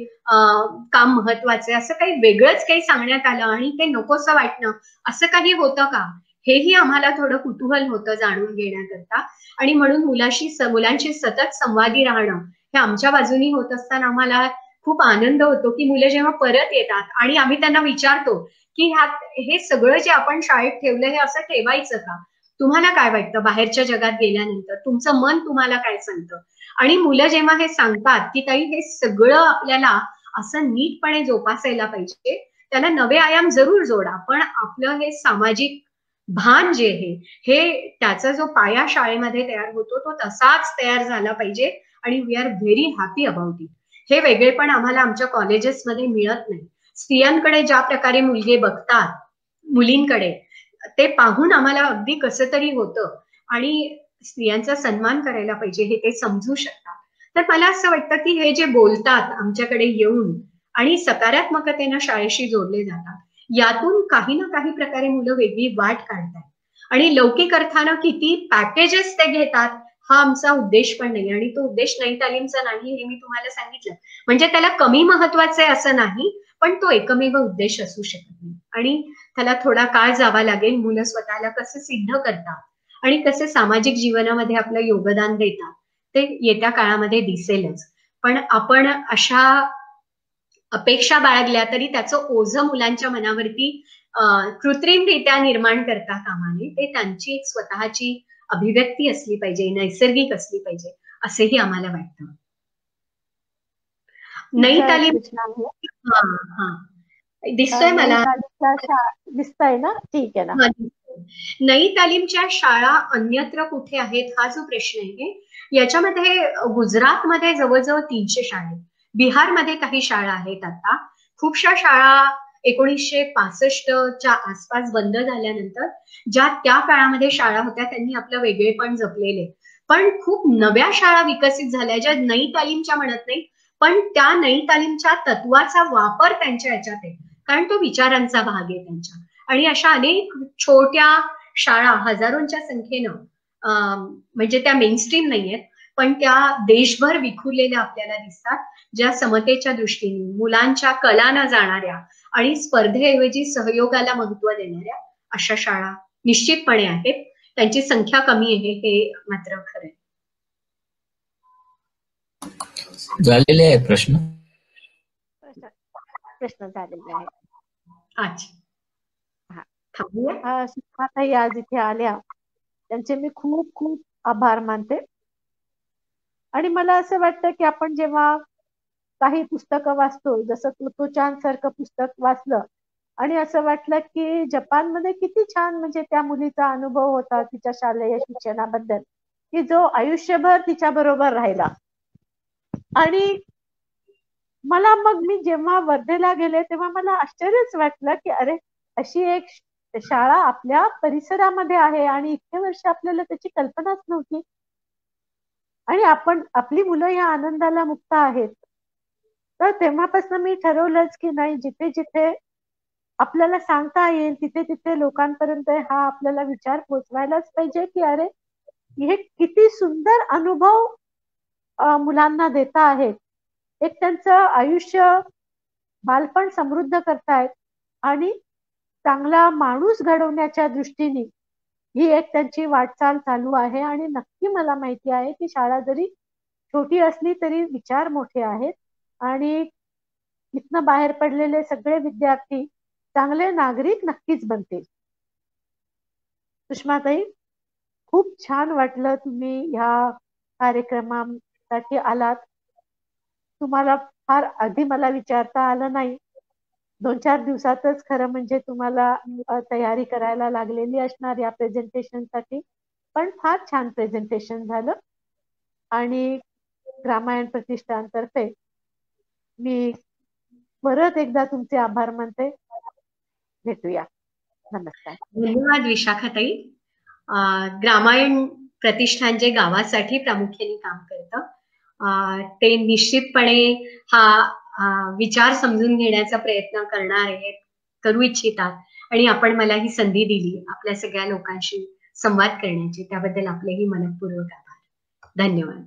काम महत्वाचे, असं काही वेगळंच काही सांगण्यात आलं आणि ते नकोसं वाटणं, असं काही होतं का, हेही आम्हाला थोडं कुतूहल होतं जाणून घेण्याकरता. आणि म्हणून मुलांशी सतत संवादी राहणं हे आमच्या बाजूनी होत असताना आम्हाला खूप आनंद होतो की मुलं जेव्हा परत येतात आणि आम्ही त्यांना विचारतो की हे सगळं जे आपण शाळेत ठेवलं हे असं ठेवायचं का, तुम्हाला काय वाटतं बाहेरच्या जगात गेल्यानंतर? तुमचं मन तुम्हाला काय सांगतं? आणि मुलं जेव्हा हे सांगतात की ताई हे सगळं आपल्याला असं नीटपणे जोपासायला पाहिजे, त्याला नवे आयाम जरूर जोडा, पण आपलं हे सामाजिक भान जे आहे हे त्याचा जो पाया शाळेमध्ये तयार होतो तो तसाच तयार झाला पाहिजे आणि we are very happy about it. हे वेगळेपण आम्हाला आमच्या कॉलेजेसमध्ये मिळत नाही. स्त्रियांकडे ज्या प्रकारे मुलगे बघतात मुलींकडे, ते पाहून आम्हाला अगदी कसं तरी होतं आणि स्त्रियांचा सन्मान करायला पाहिजे हे ते समजू शकतात. तर मला असं वाटतं की हे जे बोलतात आमच्याकडे येऊन आणि सकारात्मकतेनं शाळेशी जोडले जातात, यातून काही ना काही प्रकारे मुलं वेगळी वाट काढतात. आणि लौकिक अर्थानं किती पॅकेजेस ते घेतात हा आमचा उद्देश पण नाही, आणि तो उद्देश नई तालीमचा नाही हे मी तुम्हाला सांगितलं. म्हणजे त्याला कमी महत्वाचं आहे असं नाही, पण तो एकमेव उद्देश असू शकत नाही आणि त्याला थोडा काळ जावा लागेल. मुलं स्वतःला कसं सिद्ध करतात आणि कसे सामाजिक जीवनामध्ये आपलं योगदान देतात ते येत्या काळामध्ये दिसेलच. पण आपण अशा अपेक्षा बाळगल्या तरी त्याचं ओझं मुलांच्या मनावरती कृत्रिमरित्या निर्माण करता कामा नये. ते त्यांची एक स्वतःची अभिव्यक्ती असली पाहिजे, नैसर्गिक असली पाहिजे असेही आम्हाला वाटतं. नई तालीम दिसतोय मला, दिसतंय ना? ठीक आहे ना. नई तालीमच्या शाळा अन्यत्र कुठे आहेत हा जो प्रश्न आहे, याच्यामध्ये गुजरातमध्ये जवळजवळ 300 शाळा आहेत, बिहारमध्ये काही शाळा आहेत. आता खूपशा शाळा 1965च्या आसपास बंद झाल्यानंतर ज्या त्या काळामध्ये शाळा होत्या त्यांनी आपलं वेगळेपण जपलेले, पण खूप नव्या शाळा विकसित झाल्या ज्या नई तालीमच्या म्हणत नाही, पण त्या नई तालीमच्या तत्वाचा वापर त्यांच्या याच्यात आहे, कारण तो विचारांचा भाग आहे त्यांच्या. आणि अशा अनेक छोट्या शाळा हजारोंच्या संख्येनं म्हणजे त्या मेनस्ट्रीम नाहीयेत, पण त्या देशभर विखुरलेल्या आपल्याला दिसतात, ज्या समतेच्या दृष्टीने मुलांच्या कलानं जाणाऱ्या आणि स्पर्धेऐवजी सहयोगाला महत्व देणाऱ्या अशा शाळा निश्चितपणे आहेत. त्यांची संख्या कमी आहे हे मात्र खरं आहे. झालेले आहे प्रश्न झालेले आहे. अच्छा, सुषमाताई आज इथे आल्या त्यांचे मी खूप खूप आभार मानते. आणि मला असं वाटतं की आपण जेव्हा काही पुस्तकं वाचतो, जसं तोत्तो-चान सारखं पुस्तक वाचलं आणि असं वाटलं की जपानमध्ये किती छान म्हणजे त्या मुलीचा अनुभव होता तिच्या शालेय शिक्षणाबद्दल, की जो आयुष्यभर तिच्या बरोबर राहिला. आणि मला मग मी जेव्हा वर्धेला गेले तेव्हा मला आश्चर्यच वाटलं की अरे अशी एक शाळा आपल्या परिसरामध्ये आहे आणि इतके वर्ष आपल्याला त्याची कल्पनाच नव्हती. आणि आपली मुलं या आनंदाला मुक्त आहेत. तर तेव्हापासून मी ठरवलंच की नाही, जिथे जिथे आपल्याला सांगता येईल तिथे तिथे लोकांपर्यंत हा आपल्याला विचार पोचवायलाच पाहिजे की अरे हे किती सुंदर अनुभव मुलांना देता आहेत. एक त्यांचं आयुष्य बालपण समृद्ध करतायत आणि चांगला माणूस घडवण्याच्या दृष्टीने ही एक त्यांची वाटचाल चालू आहे. आणि नक्की मला माहिती आहे की शाळा जरी छोटी असली तरी विचार मोठे आहेत आणि इथनं बाहेर पडलेले सगळे विद्यार्थी चांगले नागरिक नक्कीच बनतील. सुषमाताई, खूप छान वाटलं तुम्ही ह्या कार्यक्रमासाठी आलात. तुम्हाला फार आधी मला विचारता आलं नाही. 2-4 दिवसातच खरं म्हणजे तुम्हाला तयारी करायला लागलेली असणार या प्रेझेंटेशनसाठी, पण फार छान प्रेझेंटेशन झालं. आणि रामायण प्रतिष्ठानतर्फे मी परत एकदा तुमचे आभार मानते. भेटूया. नमस्कार. धन्यवाद विशाखाताई. रामायण प्रतिष्ठान जे गावासाठी प्रामुख्याने काम करतं, ते निश्चितपणे हा विचार समजून घेण्याचा प्रयत्न करणार आहेत, करू इच्छितात. आणि आपण मला ही संधी दिली आपल्या सगळ्या लोकांशी संवाद करण्याची, त्याबद्दल आपलेही मनपूर्वक आभार. धन्यवाद.